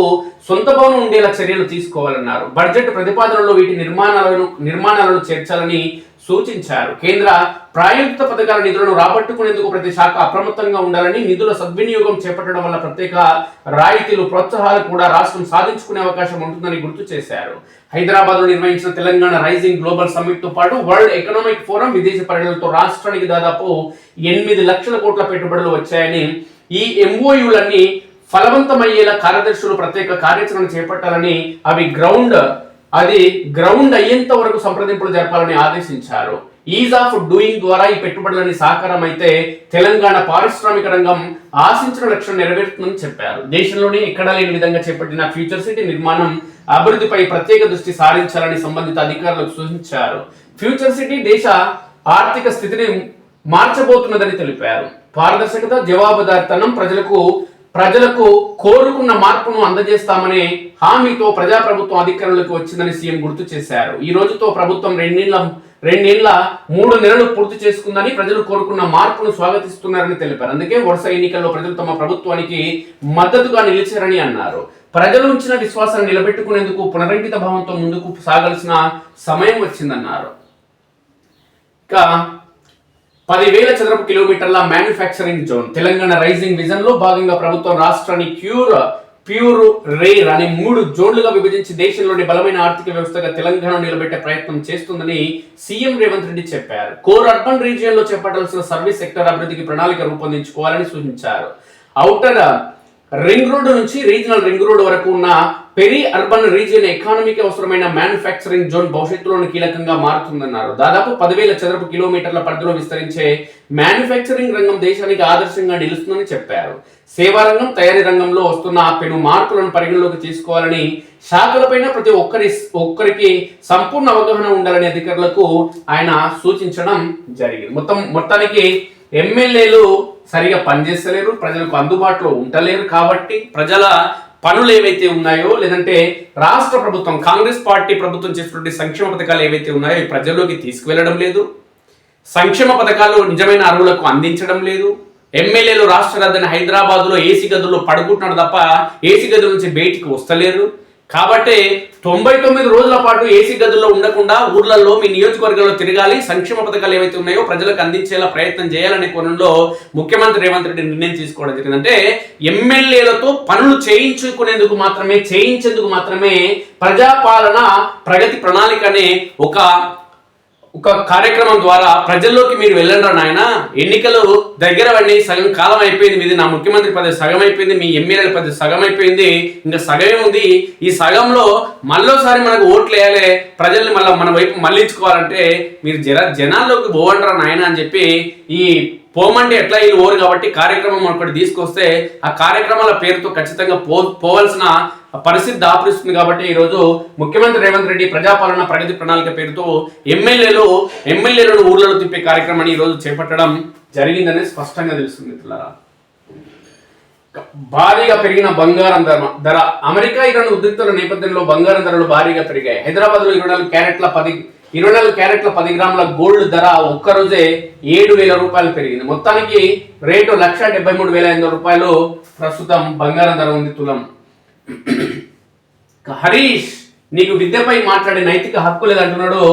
సొంత భవనం ఉండేలా చర్యలు తీసుకోవాలన్నారు. బడ్జెట్ ప్రతిపాదనలో వీటి నిర్మాణాలను చేర్చాలని సూచించారు. కేంద్ర ప్రాయోజిత పథకాల నిధులను రాబట్టుకునేందుకు ప్రతి శాఖ అప్రమత్తంగా ఉండాలని, నిధుల సద్వినియోగం చేపట్టడం వల్ల ప్రత్యేక రాయితీలు, ప్రోత్సాహాలు కూడా రాష్ట్రం సాధించుకునే అవకాశం ఉంటుందని గుర్తు చేశారు. హైదరాబాద్ లో నిర్వహించిన తెలంగాణ రైజింగ్ గ్లోబల్ సమ్మిట్ తో పాటు వరల్డ్ ఎకనామిక్ ఫోరం విదేశీ పర్యటనలతో రాష్ట్రానికి దాదాపు 8 లక్షల కోట్ల పెట్టుబడులు వచ్చాయని, ఈ ఎంఓయూలన్నీ ఫలవంతమయ్యేలా కార్యదర్శులు ప్రత్యేక కార్యాచరణ చేపట్టాలని, అది గ్రౌండ్ అయ్యేంత వరకు సంప్రదింపులు జరపాలని ఆదేశించారు. ఈజ్ ఆఫ్ డూయింగ్ ద్వారా ఈ పెట్టుబడులని సాకారం అయితే తెలంగాణ పారిశ్రామిక రంగం ఆశించిన లక్ష్యం నెరవేరుతుందని చెప్పారు. దేశంలోనే ఎక్కడా లేని విధంగా చేపట్టిన ఫ్యూచర్ సిటీ నిర్మాణం అభివృద్ధిపై ప్రత్యేక దృష్టి సారించాలని సంబంధిత అధికారులకు సూచించారు. ఫ్యూచర్ సిటీ దేశ ఆర్థిక స్థితిని మార్చబోతున్నదని తెలిపారు. పారదర్శకత, జవాబుదారితనం, ప్రజలకు కోరుకున్న మార్పును అందజేస్తామనే హామీతో ప్రజాప్రభుత్వం అధికారంలోకి వచ్చిందని సీఎం గుర్తు చేశారు. ఈ రోజుతో ప్రభుత్వం 2 నెలలు పూర్తి చేసుకుందని, ప్రజలు కోరుకున్న మార్పును స్వాగతిస్తున్నారని తెలిపారు. అందుకే వరుస ఎన్నికల్లో ప్రజలు తమ ప్రభుత్వానికి మద్దతుగా నిలిచారని అన్నారు. ప్రజలు ఉంచిన విశ్వాసాన్ని నిలబెట్టుకునేందుకు పునరంకిత భావంతో ముందుకు సాగాల్సిన సమయం వచ్చిందన్నారు. ఇక 10,000 చదరపు కిలోమీటర్ల manufacturing zone. Telangana rising vision లో భాగంగా ప్రభుత్వం రాష్ట్రాన్ని ప్యూర్ రేర్ అనే 3 జోన్లుగా విభజించి దేశంలోని బలమైన ఆర్థిక వ్యవస్థగా తెలంగాణ నిలబెట్టే ప్రయత్నం చేస్తుందని సీఎం రేవంత్ రెడ్డి చెప్పారు. కోర్ అర్బన్ రీజియన్ లో చేపట్టాల్సిన సర్వీస్ సెక్టర్ అభివృద్ధికి ప్రణాళిక రూపొందించుకోవాలని సూచించారు. ఔటర్ రింగ్ రోడ్డు నుంచి రీజనల్ రింగ్ రోడ్ వరకు ఉన్న పెరి అర్బన్ రీజియన్ ఎకానమీకి అవసరమైన మ్యానుఫ్యాక్చరింగ్ జోన్ భవిష్యత్తులోని కీలకంగా మారుతుందన్నారు. దాదాపు 10,000 చదరపు కిలోమీటర్ల పరిధిలో విస్తరించే మ్యానుఫ్యాక్చరింగ్ రంగం దేశానికి ఆదర్శంగా నిలుస్తుందని చెప్పారు. సేవా రంగం, తయారీ రంగంలో వస్తున్న పెను మార్పులను పరిగణలోకి తీసుకోవాలని, శాఖలపైన ప్రతి ఒక్కరికి సంపూర్ణ అవగాహన ఉండాలని అధికారులకు ఆయన సూచించడం జరిగింది. మొత్తానికి ఎమ్మెల్యేలు సరిగా పనిచేస్తలేరు, ప్రజలకు అందుబాటులో ఉండలేరు. కాబట్టి ప్రజల పనులు ఏవైతే ఉన్నాయో, లేదంటే రాష్ట్ర ప్రభుత్వం, కాంగ్రెస్ పార్టీ ప్రభుత్వం చేసినటువంటి సంక్షేమ పథకాలు ఏవైతే ఉన్నాయో ప్రజల్లోకి తీసుకువెళ్ళడం లేదు. సంక్షేమ పథకాలు నిజమైన అర్హులకు అందించడం లేదు. ఎమ్మెల్యేలు రాష్ట్ర రాజధాని హైదరాబాద్ లో ఏసీ గదుల్లో పడుకుంటున్నారు తప్ప ఏసీ గదుల నుంచి బయటికి వస్తలేరు. కాబట్టి 99 రోజుల పాటు ఏసీ గదుల్లో ఉండకుండా ఊర్లలో, మీ నియోజకవర్గంలో తిరగాలి, సంక్షేమ పథకాలు ఏవైతే ఉన్నాయో ప్రజలకు అందించేలా ప్రయత్నం చేయాలనే కోణంలో ముఖ్యమంత్రి రేవంత్ రెడ్డి నిర్ణయం తీసుకోవడం జరిగింది. అంటే ఎమ్మెల్యేలతో పనులు చేయించేందుకు మాత్రమే ప్రజాపాలన ప్రగతి ప్రణాళిక అనే ఒక కార్యక్రమం ద్వారా ప్రజల్లోకి మీరు వెళ్ళండి నాయన, ఎన్నికలు దగ్గర పడి సగం కాలం అయిపోయింది, మీది నా ముఖ్యమంత్రి పదవి సగం అయిపోయింది, మీ ఎమ్మెల్యేల పదవి సగం అయిపోయింది, ఇంకా సగమే ఉంది. ఈ సగంలో మళ్ళోసారి మనకు ఓట్లు వేయాలి, ప్రజల్ని మన వైపు మళ్ళించుకోవాలంటే మీరు జనాల్లోకి పోవండరా నాయన అని చెప్పి, ఈ పోమంటే ఎట్లా వీళ్ళు ఓరు కాబట్టి కార్యక్రమం ఒకటి తీసుకొస్తే ఆ కార్యక్రమాల పేరుతో ఖచ్చితంగా పోవాల్సిన పరిస్థితి దాపురిస్తుంది. కాబట్టి ఈరోజు ముఖ్యమంత్రి రేవంత్ రెడ్డి ప్రజాపాలన ప్రగతి ప్రణాళిక పేరుతో ఎమ్మెల్యేలను ఊర్లలో తిప్పే కార్యక్రమాన్ని ఈరోజు చేపట్టడం జరిగిందని స్పష్టంగా తెలుస్తుంది. మిత్రులారా, భారీగా పెరిగిన బంగారం ధర. అమెరికా, ఇరాన్ ఉద్రిక్తల నేపథ్యంలో బంగారం ధరలు భారీగా పెరిగాయి. హైదరాబాద్ లో 24 క్యారెట్ల 10 గ్రాముల గోల్డ్ ధర ఒక్కరోజే 7,000 రూపాయలు పెరిగింది. మొత్తానికి రేటు 1,73,500 రూపాయలు ప్రస్తుతం బంగారం ధర ఉంది తులం. హరీష్, నీకు విద్యపై మాట్లాడే నైతిక హక్కు లేదంటున్నాడు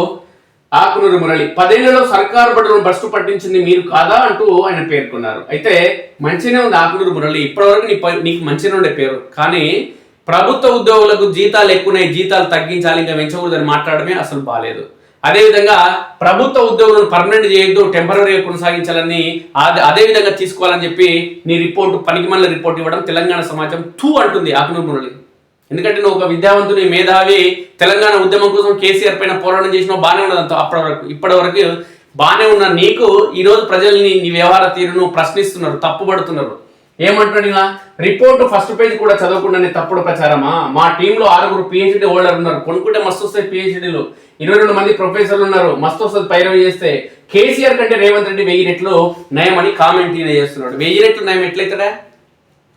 ఆకునూరి మురళి. 10 ఏళ్లలో సర్కారు బడులను బస్సు పట్టించింది మీరు కాదా అంటూ ఆయన పేర్కొన్నారు. అయితే మంచిగానే ఉంది ఆకునూరి మురళి, ఇప్పటివరకు నీకు మంచిగా ఉండే పేరు. కానీ ప్రభుత్వ ఉద్యోగులకు జీతాలు ఎక్కువనే, జీతాలు తగ్గించాలి, ఇంకా పెంచకూడదని మాట్లాడమే అసలు బాలేదు. అదేవిధంగా ప్రభుత్వ ఉద్యోగులను పర్మనెంట్ చేయొద్దు, టెంపరీగా కొనసాగించాలని అదే విధంగా తీసుకోవాలని చెప్పి నీ రిపోర్టు, పనికిమాలిన రిపోర్ట్ ఇవ్వడం తెలంగాణ సమాజం అంటుంది ఆకునూరి మురళి. ఎందుకంటే నువ్వు ఒక విద్యావంతుని, మేధావి, తెలంగాణ ఉద్యమం కోసం కేసీఆర్ పైన పోరాటం చేసినావు, బాగానే ఉన్నదంతా ఇప్పటి వరకు బాగానే ఉన్న నీకు ఈరోజు ప్రజల్ని నీ వ్యవహార తీరును ప్రశ్నిస్తున్నారు, తప్పుపడుతున్నారు. ఏమంటున్నా, రిపోర్టు ఫస్ట్ పేజ్ కూడా చదవకుండానే తప్పుడు ప్రచారమా? మా టీంలో 6 PhD హోల్డర్ ఉన్నారు, కొనుక్కుంటే మస్తు వస్తాయి PhDలు, 22 మంది ప్రొఫెసర్లు ఉన్నారు, మస్తు వస్తుంది పైరవి చేస్తే. కేసీఆర్ కంటే రేవంత్ రెడ్డి 1000 రెట్లు నయం అని కామెంట్ చేస్తున్నాడు. 1000 రెట్లు నయం ఎట్లయితాడా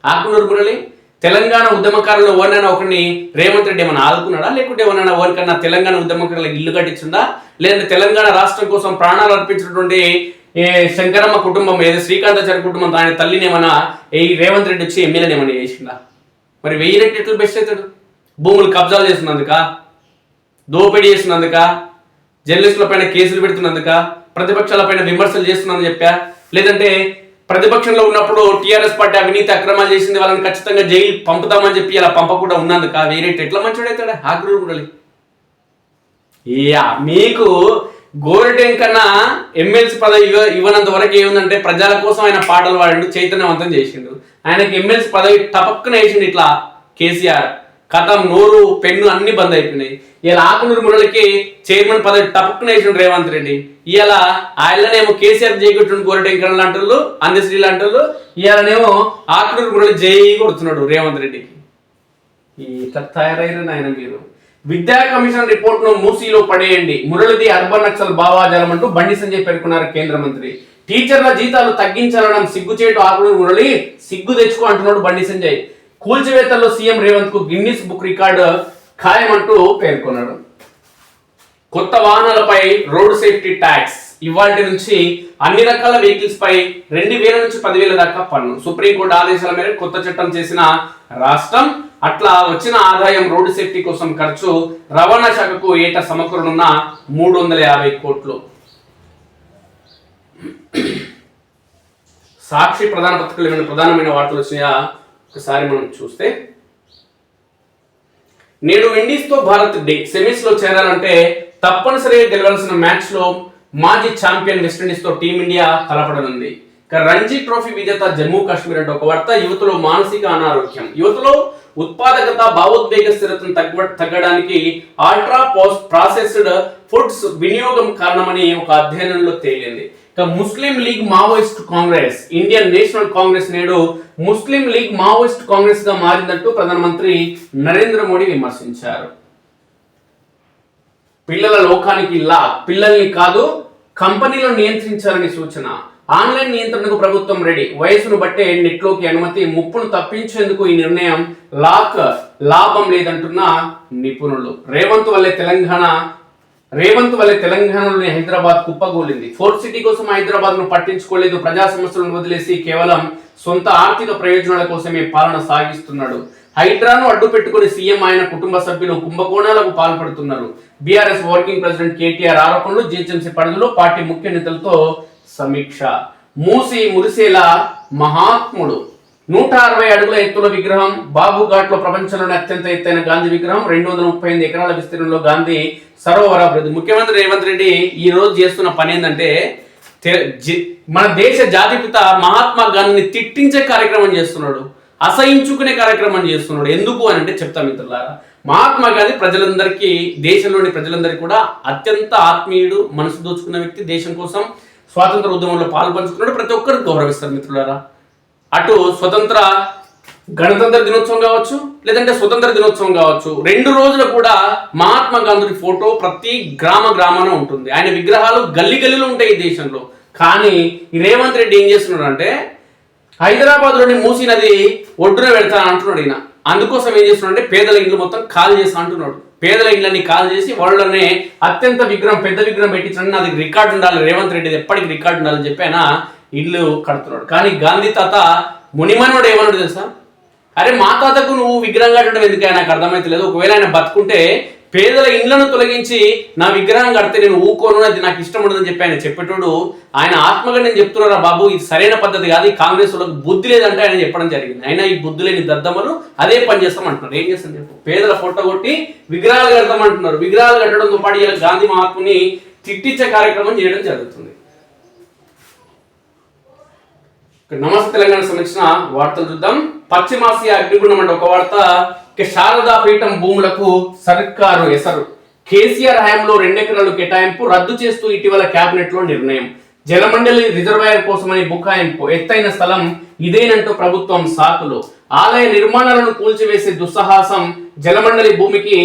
ఆకునూరు మురళి? తెలంగాణ ఉద్యమకారులు ఓనైనా ఒకరిని రేవంత్ రెడ్డి ఏమైనా ఆదుకున్నాడా? లేకుంటే ఓనైనా ఓరికన్నా తెలంగాణ ఉద్యమకారులకు ఇల్లు కట్టించిందా? లేదంటే తెలంగాణ రాష్ట్రం కోసం ప్రాణాలు అర్పించినటువంటి శంకరమ్మ కుటుంబం, ఏదో శ్రీకాంతాచారి కుటుంబం, ఆయన తల్లిని ఏమైనా ఈ రేవంత్ రెడ్డి వచ్చి ఎమ్మెల్యేని ఏమైనా చేసిందా? మరి 1000 రెట్లు ఎట్లు బెస్ట్ అవుతాడు? భూములు కబ్జాలు చేస్తున్నందుక, దోపిడీ చేస్తున్నందుక, జర్నలిస్టుల పైన కేసులు పెడుతున్నందుక, ప్రతిపక్షాల పైన విమర్శలు చేస్తున్నందుకు చెప్పా, లేదంటే ప్రతిపక్షంలో ఉన్నప్పుడు టీఆర్ఎస్ పార్టీ అవినీతి అక్రమాలు చేసింది వాళ్ళని ఖచ్చితంగా జైలు పంపుతామని చెప్పి అలా పంపకుండా ఉన్నందుక వేరే ఎట్లా మంచోడైతాడా ఆకులు మురళి? మీకు గోరటెంకన్నా ఎమ్మెల్సీ పదవి ఇవ్వనంత వరకు ఏముందంటే ప్రజల కోసం ఆయన పాటలు పాడిండు, చైతన్యవంతం చేసిండు. ఆయనకి ఎమ్మెల్సీ పదవి టపక్కున వేసిండు ఇట్లా కేసీఆర్. కథం నోరు పెన్ను అన్ని బంద్ అయిపోయినాయి. ఇలా ఆకునూరు మురళికి చైర్మన్ పదవి టపక్కున వేసిండు రేవంత్ రెడ్డి. ఇలా ఆయననేమో కేసీఆర్ జై కొట్టిండు గోరటెంకర్ లాంటి అందశ్రీ లాంటి ఇవాళనేమో ఆకునూరు మురళి జై కొడుతున్నాడు రేవంత్ రెడ్డికి. ఇట్లా తయారైన ఆయన మీరు. విద్యా కమిషన్ రిపోర్ట్ ను మూసీలో పడేయండి, మురళిది అర్బన్ నక్సల్ భావాజాలం అంటూ బండి సంజయ్ పేర్కొన్నారు కేంద్ర మంత్రి. టీచర్ల జీతాలు తగ్గించాలడం సిగ్గుచేటు ఆకునూరు మురళి, సిగ్గు తెచ్చుకో అంటున్నాడు బండి సంజయ్. కూల్చివేతల్లో సీఎం రేవంత్ కు గిన్నిస్ బుక్ రికార్డు ఖాయమంటూ పేర్కొన్నాడు. కొత్త వాహనాలపై రోడ్ సేఫ్టీ ట్యాక్స్ ఇవాల్టి నుంచి అన్ని రకాల వెహికల్స్ పై 2,000 నుంచి 10,000 దాకా పన్ను. సుప్రీంకోర్టు ఆదేశాల మేరకు కొత్త చట్టం చేసిన రాష్ట్రం. అట్లా వచ్చిన ఆదాయం రోడ్డు సేఫ్టీ కోసం ఖర్చు రవాణా శాఖకు ఏటా సమకూరనున్న 350 కోట్లు. సాక్షి ప్రధాన పత్రికలు ఏమైనా ప్రధానమైన వార్తలు వచ్చినాయా ఒకసారి మనం చూస్తే, నేడు విండీస్ తో భారత్ సెమీస్ లో చేరాలంటే తప్పనిసరిగా గెలవాల్సిన మ్యాచ్ లో మాజీ ఛాంపియన్ వెస్టిండీస్ తో టీమిండియా తలపడనుంది. రంజీ ట్రోఫీ విజేత జమ్మూ కాశ్మీర్ అంటే ఒక వార్త. యువతలో మానసిక అనారోగ్యం, యువతలో ఉత్పాదకత, భావోద్వేగ స్థిరతను తగ్గడానికి అల్ట్రా ప్రాసెస్డ్ ఫుడ్స్ వినియోగం కారణమని ఒక అధ్యయనంలో తేలింది. ముస్లిం లీగ్ మావోయిస్ట్ కాంగ్రెస్, ఇండియన్ నేషనల్ కాంగ్రెస్ నేడు ముస్లిం లీగ్ మావోయిస్ట్ కాంగ్రెస్ గా మారిందంటూ ప్రధానమంత్రి నరేంద్ర మోడీ విమర్శించారు. పిల్లల లోకానికి పిల్లల్ని కాదు కంపెనీలను నియంత్రించాలని సూచన. ఆన్లైన్ నియంత్రణకు ప్రభుత్వం రెడీ, వయసును బట్టే నెట్లోకి అనుమతి, ముప్పును తప్పించేందుకు ఈ నిర్ణయం లాభం లేదంటున్న నిపుణులు. రేవంత్ వల్లే తెలంగాణలోని హైదరాబాద్ కుప్పగూలింది. ఫోర్త్ సిటీ కోసం హైదరాబాద్ ను పట్టించుకోలేదు, ప్రజా సమస్యలను వదిలేసి కేవలం సొంత ఆర్థిక ప్రయోజనాల కోసమే పాలన సాగిస్తున్నాడు. హైడ్రాను అడ్డు పెట్టుకుని సీఎం ఆయన కుటుంబ సభ్యులు కుంభకోణాలకు పాల్పడుతున్నారు. బీఆర్ఎస్ వర్కింగ్ ప్రెసిడెంట్ కేటీఆర్ ఆరోపణలు, జీహెచ్ఎంసీ పరిధిలో పార్టీ ముఖ్య నేతలతో సమీక్ష. మూసి మురిసేలా మహాత్ముడు, 160 అడుగుల ఎత్తుల విగ్రహం బాబుఘాట్ లో ప్రపంచంలోని అత్యంత ఎత్తైన గాంధీ విగ్రహం, 238 ఎకరాల విస్తీర్ణంలో గాంధీ సరోవర అభివృద్ధి. ముఖ్యమంత్రి రేవంత్ రెడ్డి ఈ రోజు చేస్తున్న పని ఏంటంటే మన దేశ జాతిపిత మహాత్మా గాంధీని తిట్టించే కార్యక్రమం చేస్తున్నాడు, అసహించుకునే కార్యక్రమం చేస్తున్నాడు. ఎందుకు అని అంటే చెప్తా మిత్రులారా, మహాత్మా గాంధీ ప్రజలందరికీ, దేశంలోని ప్రజలందరికీ కూడా అత్యంత ఆత్మీయుడు, మనసు దోచుకున్న వ్యక్తి. దేశం కోసం స్వాతంత్ర ఉద్యమంలో పాల్పంచుకున్నాడు, ప్రతి ఒక్కరికి గౌరవిస్తారు మిత్రులారా. అటు గణతంత్ర దినోత్సవం కావచ్చు, లేదంటే స్వతంత్ర దినోత్సవం కావచ్చు, 2 రోజులు కూడా మహాత్మా గాంధీ ఫోటో ప్రతి గ్రామాన ఉంటుంది. ఆయన విగ్రహాలు గల్లీలో ఉంటాయి ఈ దేశంలో. కానీ ఈ రేవంత్ రెడ్డి ఏం చేస్తున్నాడు అంటే హైదరాబాద్ లోని మూసీ నది ఒడ్డున వెళ్తాను అంటున్నాడు ఈయన. అందుకోసం ఏం చేస్తున్నాడు అంటే పేదల ఇండ్లు మొత్తం కాల్ చేస్తా అంటున్నాడు. పేదల ఇండ్లని కాల్ చేసి వాళ్ళనే అత్యంత విగ్రహం, పెద్ద విగ్రహం పెట్టించండి, అది రికార్డు ఉండాలి, రేవంత్ రెడ్డి ఎప్పటికి రికార్డు ఉండాలని చెప్పి ఆయన ఇల్లు కడుతున్నాడు. కానీ గాంధీ తాత మునిమనుడు ఏమన్నాడు తెలుసా, అరే మా తాతకు నువ్వు విగ్రహం కట్టడం ఎందుకు, నాకు అర్థమైతలేదు. ఒకవేళ ఆయన బతుకుంటే పేదల ఇండ్లను తొలగించి నా విగ్రహం కడితే నేను ఊకోను, అది నాకు ఇష్టం ఉండదని చెప్పి ఆయన చెప్పేటోడు. ఆయన ఆత్మగా నేను చెప్తున్నారా బాబు, ఇది సరైన పద్ధతి కాదు, ఈ కాంగ్రెస్ వాళ్ళకి బుద్ధి లేదంటే ఆయన చెప్పడం జరిగింది. అయినా ఈ బుద్ధి లేని దద్దమ్మలు అదే పని చేస్తామంటున్నారు. ఏం చేస్తాను చెప్పు, పేదల ఫోటో కొట్టి విగ్రహాలు కడతామంటున్నారు. విగ్రహాలు కట్టడంతో పాటు ఇలా గాంధీ మహాత్ముని తిట్టించే కార్యక్రమం చేయడం జరుగుతుంది. నమస్తే తెలంగాణ సంబంధించిన వార్తలు చూద్దాం. పశ్చిమాసియా అగ్నిగుండం అంటే ఒక వార్త. శారదా పీఠం భూములకు సర్కారు ఎసరు, కేసీఆర్ హయాంలో 2 ఎకరాలు కేటాయింపు రద్దు చేస్తూ ఇటీవల కేబినెట్ లో నిర్ణయం. జలమండలి రిజర్వాయర్ కోసమని బుకాయింపు, ఎత్తైన స్థలం ఇదేనంటూ ప్రభుత్వం సాకులు. ఆలయ నిర్మాణాలను కూల్చివేసే దుస్సాహసం, జలమండలి భూమికి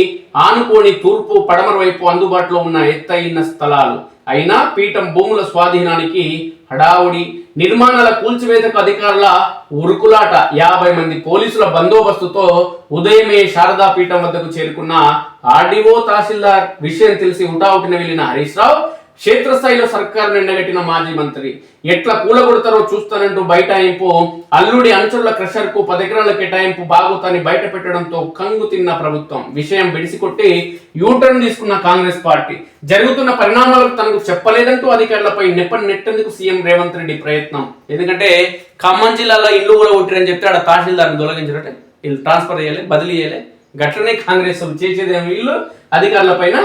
ఆనుకోని తూర్పు పడమర వైపు అందుబాటులో ఉన్న ఎత్తైన స్థలాలు. అయినా పీఠం భూముల స్వాధీనానికి హడావుడి, నిర్మాణాల కూల్చివేతకు అధికారుల ఉరుకులాట. 50 మంది పోలీసుల బందోబస్తుతో ఉదయమే శారదా పీఠం వద్దకు చేరుకున్న ఆర్డీఓ, తహసీల్దార్. విషయం తెలిసి హుటాహుటిన వెళ్లిన హరీష్ రావు క్షేత్రస్థాయిలో సర్కారును ఎండగట్టిన మాజీ మంత్రి ఎట్లా కూలగొడతారో చూస్తానంటూ బైఠాయింపు, అల్లుడి అనుచరుల క్రషర్ కు 10 ఎకరాల కేటాయింపు బాగోతాన్ని బయట పెట్టడంతో కంగు తిన్న ప్రభుత్వం. విషయం బిడిసికొట్టి యూటర్న్ తీసుకున్న కాంగ్రెస్ పార్టీ జరుగుతున్న పరిణామాలకు తనకు చెప్పలేదంటూ అధికారులపై నెట్టేందుకు సీఎం రేవంత్ రెడ్డి ప్రయత్నం. ఎందుకంటే ఖమ్మం జిల్లాలో ఇల్లు కూడా కొట్టిరని చెప్తే ఆడ తహసీల్దార్ని తొలగించారట, వీళ్ళు ట్రాన్స్ఫర్ చేయాలి, బదిలీ చేయాలి. గట్లనే కాంగ్రెస్ చేసేదేమో వీళ్ళు అధికారుల పైన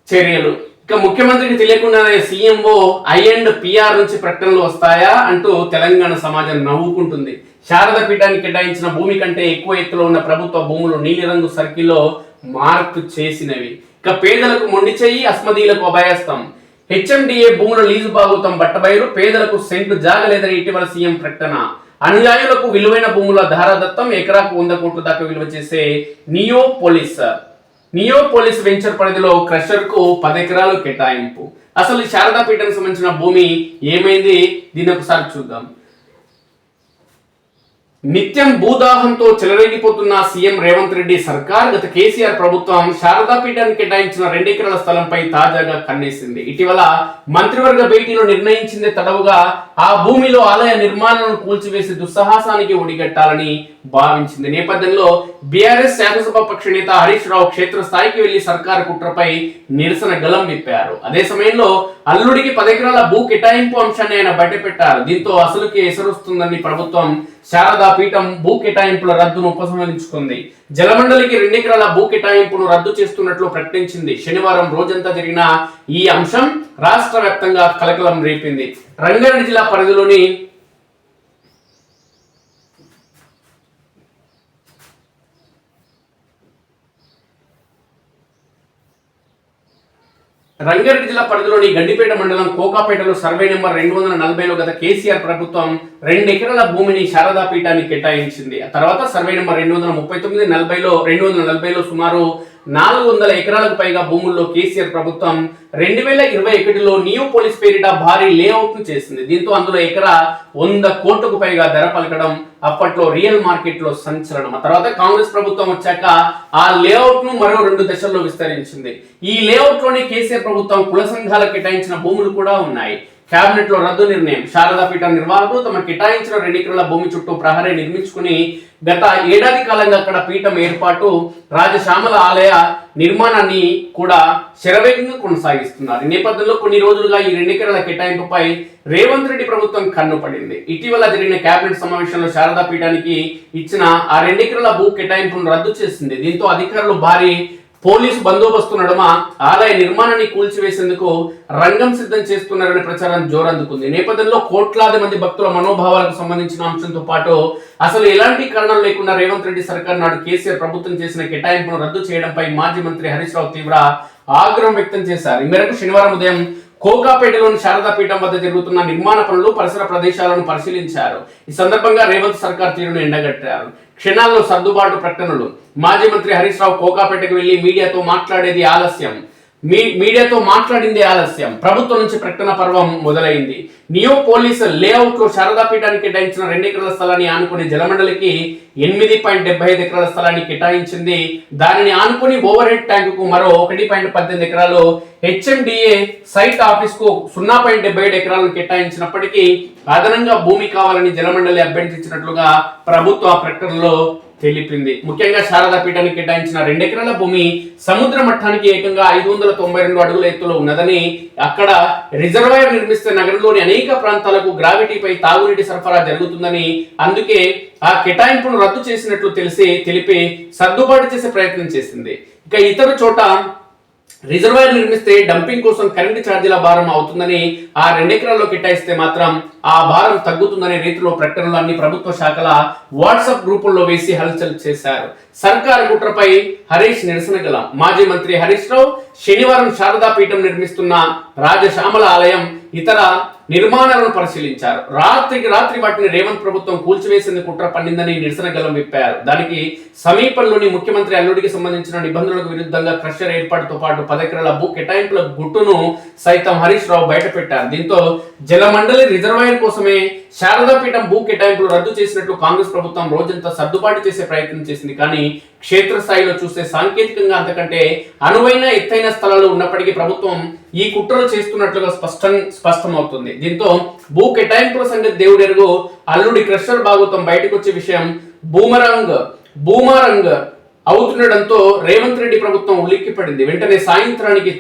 చర్యలు. ఇక ముఖ్యమంత్రికి తెలియకుండానే సీఎంఓ ఐ&పిఆర్ నుంచి ప్రకటనలు వస్తాయా అంటూ తెలంగాణ సమాజం నవ్వుకుంటుంది. శారద పీఠానికి కేటాయించిన భూమి కంటే ఎక్కువ ఎత్తులో ఉన్న ప్రభుత్వ భూములు నీలిరంగు సర్కిల్లో మార్కు చేసినవి. ఇక పేదలకు మొండి చెయ్యి, అస్మదీలకు అభయస్తం. హెచ్ఎండిఏ భూముల లీజు బాగోతం బట్టబయలు, పేదలకు సెంటు జాగలేదని ఇటీవల సీఎం ప్రకటన. అనుయాయులకు విలువైన భూముల ధారాదత్తం, ఎకరాకు 100 కోట్ల దాకా విలువ చేసే నియోపోలిస్ వెంచర్ పరిధిలో క్రషర్ కు 10 ఎకరాలు కేటాయింపు. అసలు శారదా పీఠానికి సంబంధించిన భూమి ఏమైంది, దీన్ని ఒకసారి చూద్దాం. నిత్యం భూదాహంతో చెలరేగిపోతున్న సీఎం రేవంత్ రెడ్డి సర్కార్ గత కేసీఆర్ ప్రభుత్వం శారదా పీఠానికి కేటాయించిన 2 ఎకరాల స్థలంపై తాజాగా కన్నేసింది. ఇటీవల మంత్రివర్గ భేటీలో నిర్ణయించిందే తడవుగా ఆ భూమిలో ఆలయ నిర్మాణాలను కూల్చివేసి దుస్సాహసానికి ఒడిగట్టాలని భావించింది. నేపథ్యంలో బీఆర్ఎస్ శాసనసభ పక్ష నేత హరీష్ రావు క్షేత్రస్థాయికి వెళ్లి సర్కారు కుట్రపై నిరసన గలం విప్పారు. అదే సమయంలో అల్లుడికి 10 ఎకరాల భూ కేటాయింపు అంశాన్ని ఆయన బయటపెట్టారు. దీంతో అసలుకి ఎసరొస్తుందని ప్రభుత్వం శారదా పీఠం భూ కేటాయింపుల రద్దును ఉపసంహరించుకుంది. జలమండలికి 2 ఎకరాల భూ కేటాయింపును రద్దు చేస్తున్నట్లు ప్రకటించింది. శనివారం రోజంతా జరిగిన ఈ అంశం రాష్ట్ర వ్యాప్తంగా కలకలం రేపింది. రంగారెడ్డి జిల్లా పరిధిలోని గండిపేట మండలం కోకాపేటలో సర్వే నెంబర్ 240లో గత కేసీఆర్ ప్రభుత్వం 2 ఎకరాల భూమిని శారదా పీఠానికి కేటాయించింది. ఆ తర్వాత సర్వే నెంబర్ 240లో సుమారు 400 ఎకరాలకు పైగా భూముల్లో కేసీఆర్ ప్రభుత్వం 2021లో నియోపోలిస్ పేరిట భారీ లేఅవుట్ ను చేసింది. దీంతో అందులో ఎకరా 100 కోట్లకు పైగా ధర పలకడం అప్పట్లో రియల్ మార్కెట్ లో సంచలనం. ఆ తర్వాత కాంగ్రెస్ ప్రభుత్వం వచ్చాక ఆ లేఅవుట్ ను మరో 2 దశల్లో విస్తరించింది. ఈ లేఅవుట్ లోని కేసీఆర్ ప్రభుత్వం కుల సంఘాలకు కేటాయించిన భూములు కూడా ఉన్నాయి. కేబినెట్ లో రద్దు నిర్ణయం. శారదా పీఠ నిర్వాహకులు తమ కేటాయించిన 2 ఎకరాల భూమి చుట్టూ ప్రహరీ నిర్మించుకుని గత ఏడాది కాలంగా అక్కడ పీఠం ఏర్పాటు, రాజశ్యామల ఆలయ నిర్మాణాన్ని కూడా శరవేగంగా కొనసాగిస్తున్నారు. ఈ నేపథ్యంలో కొన్ని రోజులుగా ఈ 2 ఎకరాల కేటాయింపుపై రేవంత్ రెడ్డి ప్రభుత్వం కన్ను పడింది. ఇటీవల జరిగిన కేబినెట్ సమావేశంలో శారదా పీఠానికి ఇచ్చిన ఆ 2 ఎకరాల భూ కేటాయింపును రద్దు చేసింది. దీంతో అధికారులు భారీ పోలీసు బందోబస్తు నడుమ ఆలయ నిర్మాణాన్ని కూల్చివేసేందుకు రంగం సిద్ధం చేస్తున్నారనే ప్రచారం జోరందుకుంది. నేపథ్యంలో కోట్లాది మంది భక్తుల మనోభావాలకు సంబంధించిన అంశంతో పాటు అసలు ఎలాంటి కారణాలు లేకుండా రేవంత్ రెడ్డి సర్కార్ నాడు కేసీఆర్ ప్రభుత్వం చేసిన కేటాయింపును రద్దు చేయడంపై మాజీ మంత్రి హరీష్ రావు తీవ్ర ఆగ్రహం వ్యక్తం చేశారు. ఈ మేరకు శనివారం ఉదయం కోకాపేటలోని శారదా పీఠం వద్ద జరుగుతున్న నిర్మాణ పనులు, పరిసర ప్రదేశాలను పరిశీలించారు. ఈ సందర్భంగా రేవంత్ సర్కార్ తీరును ఎండగట్టారు. క్షణాల్లో సర్దుబాటు ప్రకటనలు. మాజీ మంత్రి హరీష్ రావు కోకాపేటకు వెళ్లి మీడియాతో మాట్లాడిందే ఆలస్యం. ప్రభుత్వం నుంచి ప్రకటన పర్వం మొదలైంది. నియోపోలిస్ లేఅవుట్ లో శారదా పీఠానికి కేటాయించిన 2 ఎకరాల స్థలాన్ని ఆనుకుని జలమండలికి 8.75 ఎకరాల స్థలాన్ని కేటాయించింది. దానిని ఆనుకుని ఓవర్ హెడ్ ట్యాంకు మరో 1.18 ఎకరాలు, హెచ్ఎండిఏ సైట్ ఆఫీస్ కు 0.77 ఎకరాలను కేటాయించినప్పటికీ అదనంగా భూమి కావాలని జలమండలి అభ్యర్థించినట్లుగా ప్రభుత్వ ప్రకటనలో తెలిపింది. ముఖ్యంగా శారదా పీఠానికి కేటాయించిన 2 ఎకరాల భూమి సముద్ర మట్టానికి ఏకంగా 592 అడుగుల ఎత్తులో ఉన్నదని, అక్కడ రిజర్వాయర్ నిర్మిస్తే నగరంలోని అనేక ప్రాంతాలకు గ్రావిటీపై తాగునీటి సరఫరా జరుగుతుందని, అందుకే ఆ కేటాయింపును రద్దు చేసినట్లు తెలిపి సర్దుబాటు చేసే ప్రయత్నం చేసింది. ఇక ఇతర చోట రిజర్వాయర్ నిర్మిస్తే డంపింగ్ కోసం కరెంటు ఛార్జీల భారం అవుతుందని, ఆ 2 ఎకరాల్లో కేటాయిస్తే మాత్రం ఆ భారం తగ్గుతుందనే రీతిలో ప్రకటనలు అన్ని ప్రభుత్వ శాఖల వాట్సాప్ గ్రూపుల్లో వేసి హల్చల్ చేశారు. సర్కారు కుట్రపై హరీష్ నిరసన గలం. మాజీ మంత్రి హరీష్ రావు శనివారం శారదా పీఠం నిర్మిస్తున్న రాజశ్యామల ఆలయం ఇతర నిర్మాణాలను పరిశీలించారు. రాత్రికి రాత్రి వాటిని రేవంత్ ప్రభుత్వం కూల్చివేసేందుకు కుట్ర పన్నిందని నిరసన గలం విప్పారు. దానికి సమీపంలోని ముఖ్యమంత్రి అల్లుడికి సంబంధించిన నిబంధనలకు విరుద్ధంగా క్రషర్ ఏర్పాటుతో పాటు 10 ఎకరాల భూ కేటాయింపుల గుట్టును సైతం హరీష్ రావు బయటపెట్టారు. దీంతో జలమండలి రిజర్వాయర్ కోసమే శారదా పీఠం భూ కేటాయింపులు రద్దు చేసినట్లు కాంగ్రెస్ ప్రభుత్వం రోజంతా సర్దుబాటు చేసే ప్రయత్నం చేసింది. కానీ క్షేత్రస్థాయిలో చూస్తే సాంకేతికంగా అంతకంటే అనువైన ఎత్తైన స్థలాలు ఉన్నప్పటికీ ప్రభుత్వం ఈ కుట్రలు చేస్తున్నట్లుగా స్పష్టమవుతుంది. దీంతో భూ కేటాయింపుల సంగతి దేవుడెరుగు అల్లుడి క్రషర్ భాగవతం బయటకు వచ్చే విషయం బూమరంగ్ అవుతుండడంతో రేవంత్ రెడ్డి ప్రభుత్వం ఉలిక్కిపడింది. వెంటనే సాయంత్రానికి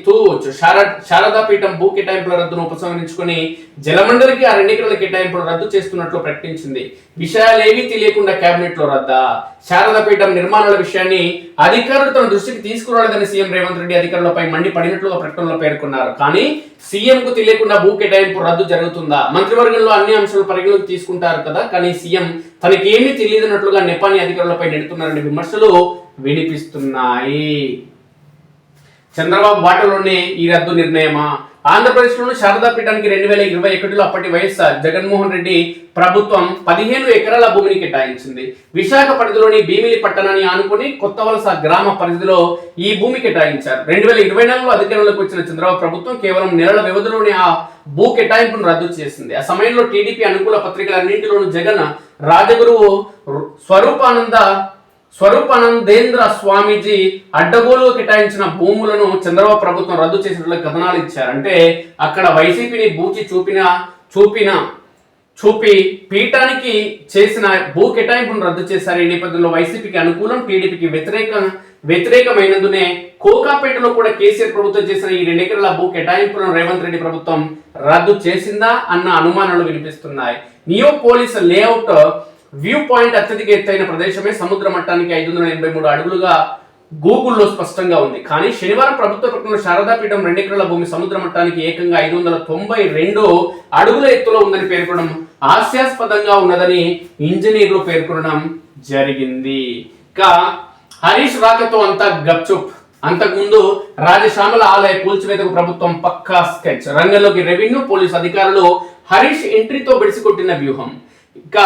శారదా పీఠం భూ కేటాయింపుల రద్దును ఉపసంహరించుకుని జలమండలికి ఆ 2 ఎకరాల కేటాయింపులు రద్దు చేస్తున్నట్లు ప్రకటించింది. విషయాలేవీ తెలియకుండా కేబినెట్ లో రద్దా? శారదా పీఠం నిర్మాణాల విషయాన్ని అధికారులు తన దృష్టికి తీసుకురాలేదని సీఎం రేవంత్ రెడ్డి అధికారులపై మండిపడినట్లుగా ప్రకటనలో పేర్కొన్నారు. కానీ సీఎం కు తెలియకుండా భూ కేటాయింపు రద్దు జరుగుతుందా? మంత్రివర్గంలో అన్ని అంశాలు పరిగణలోకి తీసుకుంటారు కదా, కానీ సీఎం తనకి ఏమీ తెలియదన్నట్లుగా నెపాన్ని అధికారులపై నెడుతున్నారనే విమర్శలు వినిపిస్తున్నాయి. చంద్రబాబు బాటలోనే ఈ రద్దు నిర్ణయమా? ఆంధ్రప్రదేశ్లోని శారదా పీఠానికి 2021లో అప్పటి వైఎస్ఆర్ జగన్మోహన్ రెడ్డి ప్రభుత్వం 15 ఎకరాల భూమిని కేటాయించింది. విశాఖ పరిధిలోని భీమిలి పట్టణాన్ని ఆనుకుని కొత్త వలస గ్రామ పరిధిలో ఈ భూమి కేటాయించారు. 2024లో అధికారంలోకి వచ్చిన చంద్రబాబు ప్రభుత్వం కేవలం నెలల వ్యవధిలోనే ఆ భూ కేటాయింపును రద్దు చేసింది. ఆ సమయంలో టీడీపీ అనుకూల పత్రికలన్నింటిలోనూ జగన్ రాజగురువు స్వరూపానందేంద్ర స్వామీజీ అడ్డగోలు కేటాయించిన భూములను చంద్రబాబు ప్రభుత్వం రద్దు చేసినట్లు కథనాలు ఇచ్చారు. అంటే అక్కడ వైసీపీని బూచి చూపి పీఠానికి చేసిన భూ కేటాయింపును రద్దు చేశారు. ఈ నేపథ్యంలో వైసీపీకి అనుకూలం, టీడీపీకి వ్యతిరేకమైనందునే కోకాపేటలో కూడా కేసీఆర్ ప్రభుత్వం చేసిన ఈ 2 ఎకరాల భూ కేటాయింపులను రేవంత్ రెడ్డి ప్రభుత్వం రద్దు చేసిందా అన్న అనుమానాలు వినిపిస్తున్నాయి. నియోపోలిస్ లేఅవుట్ వ్యూ పాయింట్ అత్యధిక ఎత్తైన ప్రదేశమే సముద్ర మట్టానికి 583 అడుగులుగా గూగుల్లో స్పష్టంగా ఉంది. కానీ శనివారం ప్రభుత్వ ప్రకటనలో శారదా పీఠం 2 ఎకరాల భూమి సముద్ర మట్టానికి ఏకంగా 592 అడుగుల ఎత్తులో ఉందని పేర్కొనడం హాస్యాస్పదంగా ఉన్నదని ఇంజనీర్లు పేర్కొనడం జరిగింది. ఇక హరీష్ రాకతో అంతా గప్చుప్. అంతకుముందు రాజశ్యామల ఆలయ కూల్చివేతకు ప్రభుత్వం పక్కా స్కెచ్. రంగంలోకి రెవెన్యూ పోలీసు అధికారులు హరీష్ ఎంట్రీతో బెడిసికొట్టిన వ్యూహం. ఇంకా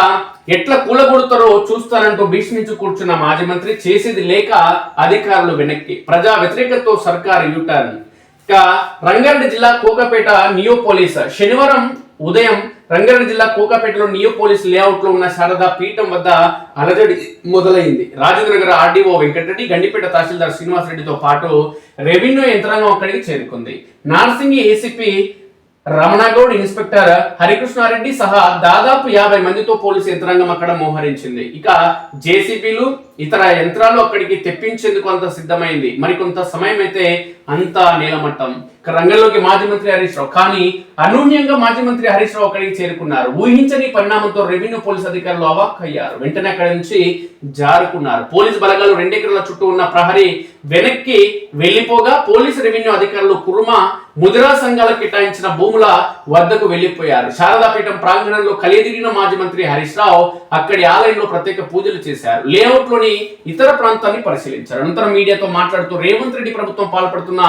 ఎట్లా కూలగొడతారో చూస్తారంటూ భీష్మించి కూర్చున్న మాజీ మంత్రి చేసేది లేక అధికారులు వెనక్కి. ప్రజా వ్యతిరేకతతో సర్కారు యూటర్న్. ఇక రంగారెడ్డి జిల్లా కోకాపేట నియోపోలిస్ శనివారం ఉదయం రంగారెడ్డి జిల్లా కోకాపేటలో నియోపోలిస్ లేఅవుట్ లో ఉన్న శారదా పీఠం వద్ద అలజడి మొదలైంది. రాజేంద్రనగర్ ఆర్డీఓ వెంకటరెడ్డి, గండిపేట తహసీల్దార్ శ్రీనివాసరెడ్డితో పాటు రెవెన్యూ యంత్రాంగం అక్కడికి చేరుకుంది. నార్సింగి ఏసీపీ రమణగౌడ్, ఇన్స్పెక్టర్ హరికృష్ణారెడ్డి సహా దాదాపు 50 మందితో పోలీసు యంత్రాంగం అక్కడ మోహరించింది. ఇక జేసీబీలు ఇతర యంత్రాలు అక్కడికి తెప్పించేందుకు అంత సిద్ధమైంది. మరికొంత సమయం అయితే అంతా నేలమట్టం. రంగంలోకి మాజీ మంత్రి హరీష్ రావు. కానీ అనూహ్యంగా మాజీ మంత్రి హరీష్ రావు అక్కడికి చేరుకున్నారు. ఊహించని పరిణామంతో రెవెన్యూ పోలీసు అధికారులు అవాక్కయ్యారు. వెంటనే అక్కడి నుంచి జారుకున్నారు. పోలీసు బలగాలు 2 ఎకరాల చుట్టూ ఉన్న ప్రహరీ వెనక్కి వెళ్లిపోగా పోలీసు రెవెన్యూ అధికారులు కుర్మా ముదిరా సంఘాల కేటాయించిన భూముల వద్దకు వెళ్లిపోయారు. శారదాపీఠం ప్రాంగణంలో కలిదిరిగిన మాజీ మంత్రి హరీష్ రావు అక్కడి ఆలయంలో ప్రత్యేక పూజలు చేశారు. లేఅవుట్ లోని ఇతర ప్రాంతాన్ని పరిశీలించారు. అనంతరం మీడియాతో మాట్లాడుతూ రేవంత్ రెడ్డి ప్రభుత్వం పాల్పడుతున్న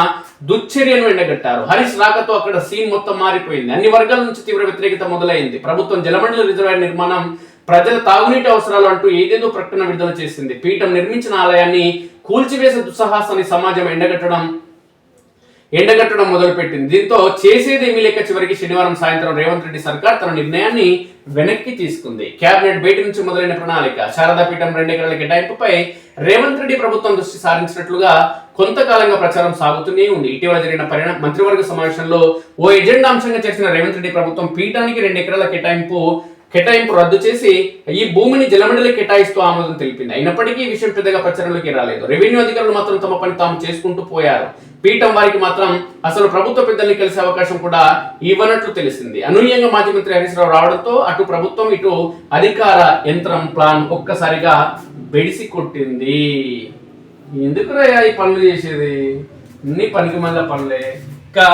దుశ్చర్యను ఎండగట్టారు. హరీష్ రాకతో అక్కడ సీన్ మొత్తం మారిపోయింది. అన్ని వర్గాల నుంచి తీవ్ర వ్యతిరేకత మొదలైంది. ప్రభుత్వం జలమండలి రిజర్వాయర్ నిర్మాణం, ప్రజల తాగునీటి అవసరాలు అంటూ ఏదేదో ప్రకటన విడుదల చేసింది. పీఠం నిర్మించిన ఆలయాన్ని కూల్చివేసే దుస్సాహసాన్ని సమాజం ఎండగట్టడం మొదలుపెట్టింది. దీంతో చేసేదేమీ లేక చివరికి శనివారం సాయంత్రం రేవంత్ రెడ్డి సర్కార్ తన నిర్ణయాన్ని వెనక్కి తీసుకుంది. కేబినెట్ భేటీ నుంచి మొదలైన ప్రణాళిక శారదాపీఠం 2 ఎకరాల కేటాయింపుపై రేవంత్ రెడ్డి ప్రభుత్వం దృష్టి సారించినట్లుగా కొంతకాలంగా ప్రచారం సాగుతూనే ఉంది. ఇటీవల జరిగిన మంత్రివర్గ సమావేశంలో ఓ ఎజెండా అంశంగా చేసిన రేవంత్ రెడ్డి ప్రభుత్వం పీఠానికి 2 ఎకరాల కేటాయింపు రద్దు చేసి ఈ భూమిని జలమండలి కేటాయిస్తూ ఆమోదం తెలిపింది. అయినప్పటికీ ఈ విషయం పెద్దగా ప్రచారంలోకి రాలేదు. రెవెన్యూ అధికారులు మాత్రం తమ పని తాము చేసుకుంటూ పోయారు. పీఠం వారికి మాత్రం అసలు ప్రభుత్వ పెద్దల్ని కలిసే అవకాశం కూడా ఇవ్వనట్లు తెలిసింది. అనూహ్యంగా మాజీ మంత్రి హరీష్ రావు రావడంతో అటు ప్రభుత్వం ఇటు అధికార యంత్రం ప్లాన్ ఒక్కసారిగా బెడిసి కొట్టింది. ఎందుకు ఈ పనులు చేసేది? అన్ని పనికి మళ్ళీ పనులే. ఇంకా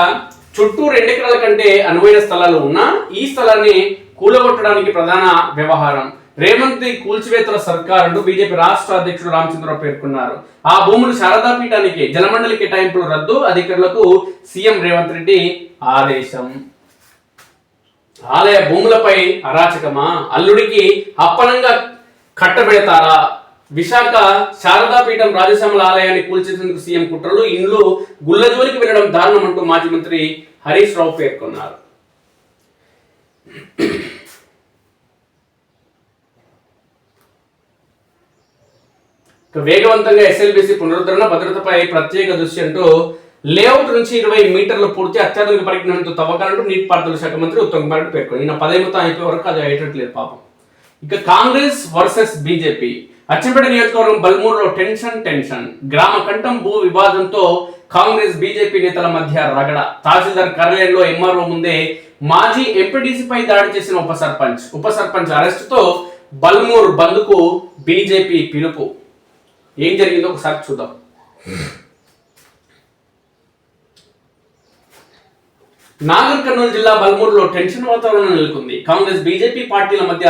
చుట్టూ 2 ఎకరాల కంటే అనువైన స్థలాలు ఉన్నా ఈ స్థలాన్ని కూలగొట్టడానికి ప్రధాన వ్యవహారం రేవంత్ కూల్చివేతల సర్కార్ అంటూ బీజేపీ రాష్ట్ర అధ్యక్షుడు రామచంద్రరావు పేర్కొన్నారు. ఆ భూములు శారదాపీఠానికి జలమండలి కేటాయింపులు రద్దు, అధికారులకు సీఎం రేవంత్ రెడ్డి ఆదేశం. ఆలయ భూములపై అరాచకమా? అల్లుడికి అప్పనంగా కట్టబెడతారా? విశాఖ శారదాపీఠం రాజశ్యామల ఆలయాన్ని కూల్చేందుకు సీఎం కుట్రలు, ఇండ్లు గుల్లజోలికి వెళ్లడం దారుణం అంటూ మాజీ మంత్రి హరీష్ రావు పేర్కొన్నారు. వేగవంతంగా ఎస్ఎల్బిసి పునరుద్ధరణ భద్రతపై ప్రత్యేక దృష్టి అంటూ లేఅవుట్ నుంచి 20 మీటర్లు పూర్తి అత్యాధునిక పరిజ్ఞానంతో తవ్వకాలంటూ నీటిపారుదల శాఖ మంత్రి ఉత్తమ్ కుమార్ రెడ్డి పేర్కొన్నారు. ఈయన పదేమతో అయిపోయే వరకు అది అయ్యేటట్లేదు పాపం. ఇక కాంగ్రెస్ వర్సెస్ బీజేపీ. అచ్చంపేట నియోజకవర్గం బల్మూరులో టెన్షన్. గ్రామ కంఠం భూ వివాదంతో కాంగ్రెస్ బీజేపీ నేతల మధ్య రగడ. తహసీల్దార్ కార్యాలయంలో ఎంఆర్ఓ ముందే మాజీ ఎంపీటీసీపై దాడి చేసిన ఉప సర్పంచ్ అరెస్టుతో బల్మూరు బంద్కు బీజేపీ పిలుపు. ఏం జరిగిందో ఒకసారి చూద్దాం. నాగర్ కర్నూలు జిల్లా బల్మూరులో టెన్షన్ వాతావరణం నెలకొంది. కాంగ్రెస్ బీజేపీ పార్టీల మధ్య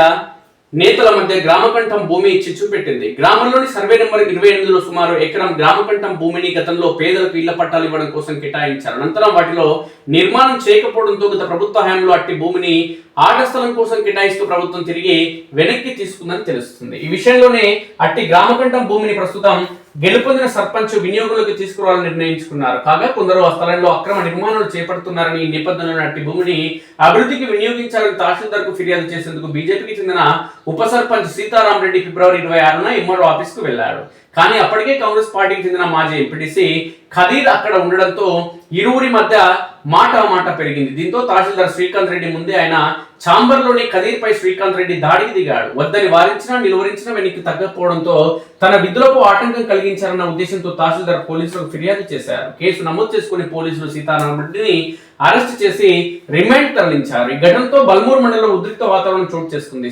నేతల మధ్య గ్రామకంఠం భూమి చిచ్చు పెట్టింది. గ్రామంలోని సర్వే నెంబర్ 28లో సుమారు ఎకరం గ్రామకంఠం భూమిని గతంలో పేదలకు ఇళ్ల పట్టాలు ఇవ్వడం కోసం కేటాయించారు. అనంతరం వాటిలో నిర్మాణం చేయకపోవడంతో గత ప్రభుత్వ హయాంలో అట్టి భూమిని ఆట స్థలం కోసం కేటాయిస్తూ ప్రభుత్వం తిరిగి వెనక్కి తీసుకుందని తెలుస్తుంది. ఈ విషయంలోనే అట్టి గ్రామకంఠం భూమిని ప్రస్తుతం గెలుపొందిన సర్పంచ్ వినియోగంలోకి తీసుకురావాలని నిర్ణయించుకున్నారు. కాగా కొందరు ఆ స్థలంలో అక్రమ నిర్మాణాలు చేపడుతున్నారని ఈ నేపథ్యంలో అట్టి భూమిని అభివృద్ధికి వినియోగించాలని తహసీల్దార్ కు ఫిర్యాదు చేసేందుకు బీజేపీకి చెందిన ఉప సర్పంచ్ సీతారామరెడ్డి ఫిబ్రవరి 26న ఎంఆర్ఓ ఆఫీస్ కు వెళ్లాడు. కానీ అప్పటికే కాంగ్రెస్ పార్టీకి చెందిన మాజీ ఎంపీటీసీ ఖదీర్ అక్కడ ఉండడంతో ఇరువురి మధ్య మాట పెరిగింది. దీంతో తహసీల్దార్ శ్రీకాంత్ రెడ్డి ముందే ఆయన ఛాంబర్లోని ఖదీర్ పై శ్రీకాంత్ రెడ్డి దాడికి దిగాడు. వద్దని వారించినా నిలువరించినా వెనక్కి తగ్గకపోవడంతో తన విధులకు ఆటంకం కలిగించారన్న ఉద్దేశంతో తహసీల్దార్ పోలీసులకు ఫిర్యాదు చేశారు. కేసు నమోదు చేసుకుని పోలీసులు సీతారామరెడ్డిని అరెస్ట్ చేసి రిమాండ్ తరలించారు. ఈ ఘటనతో బల్మూరు మండలంలో ఉద్రిక్త వాతావరణం చోటు చేసుకుంది.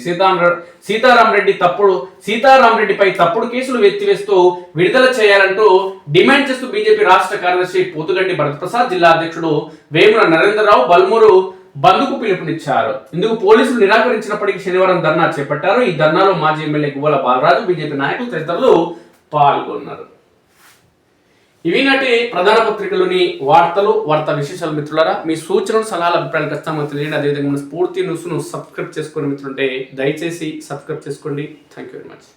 సీతారామరెడ్డిపై తప్పుడు కేసులు ఎత్తివేస్తూ విడుదల చేయాలంటూ డిమాండ్ చేస్తూ బీజేపీ రాష్ట్ర కార్యదర్శి పోతుగంటి భరత్ప్రసాద్, జిల్లా అధ్యక్షుడు వేముల నరేంద్రరావు బల్మూరు బంద్కు పిలుపునిచ్చారు. ఇందుకు పోలీసులు నిరాకరించినప్పటికీ శనివారం ధర్నా చేపట్టారు. ఈ ధర్నాలో మాజీ ఎమ్మెల్యే గువ్వల బాలరాజు, బీజేపీ నాయకులు తదితరులు పాల్గొన్నారు. ఇవి నాటి ప్రధాన పత్రికలోని వార్తా విశేషాలు. మిత్రులారా, మీ సూచనలు సలహాలు అభిప్రాయాలు ఖచ్చితంగా తెలియండి. అదేవిధంగా మన స్ఫూర్తి న్యూస్ను సబ్స్క్రైబ్ చేసుకునే మిత్రులుంటే దయచేసి సబ్స్క్రైబ్ చేసుకోండి. Thank you very much.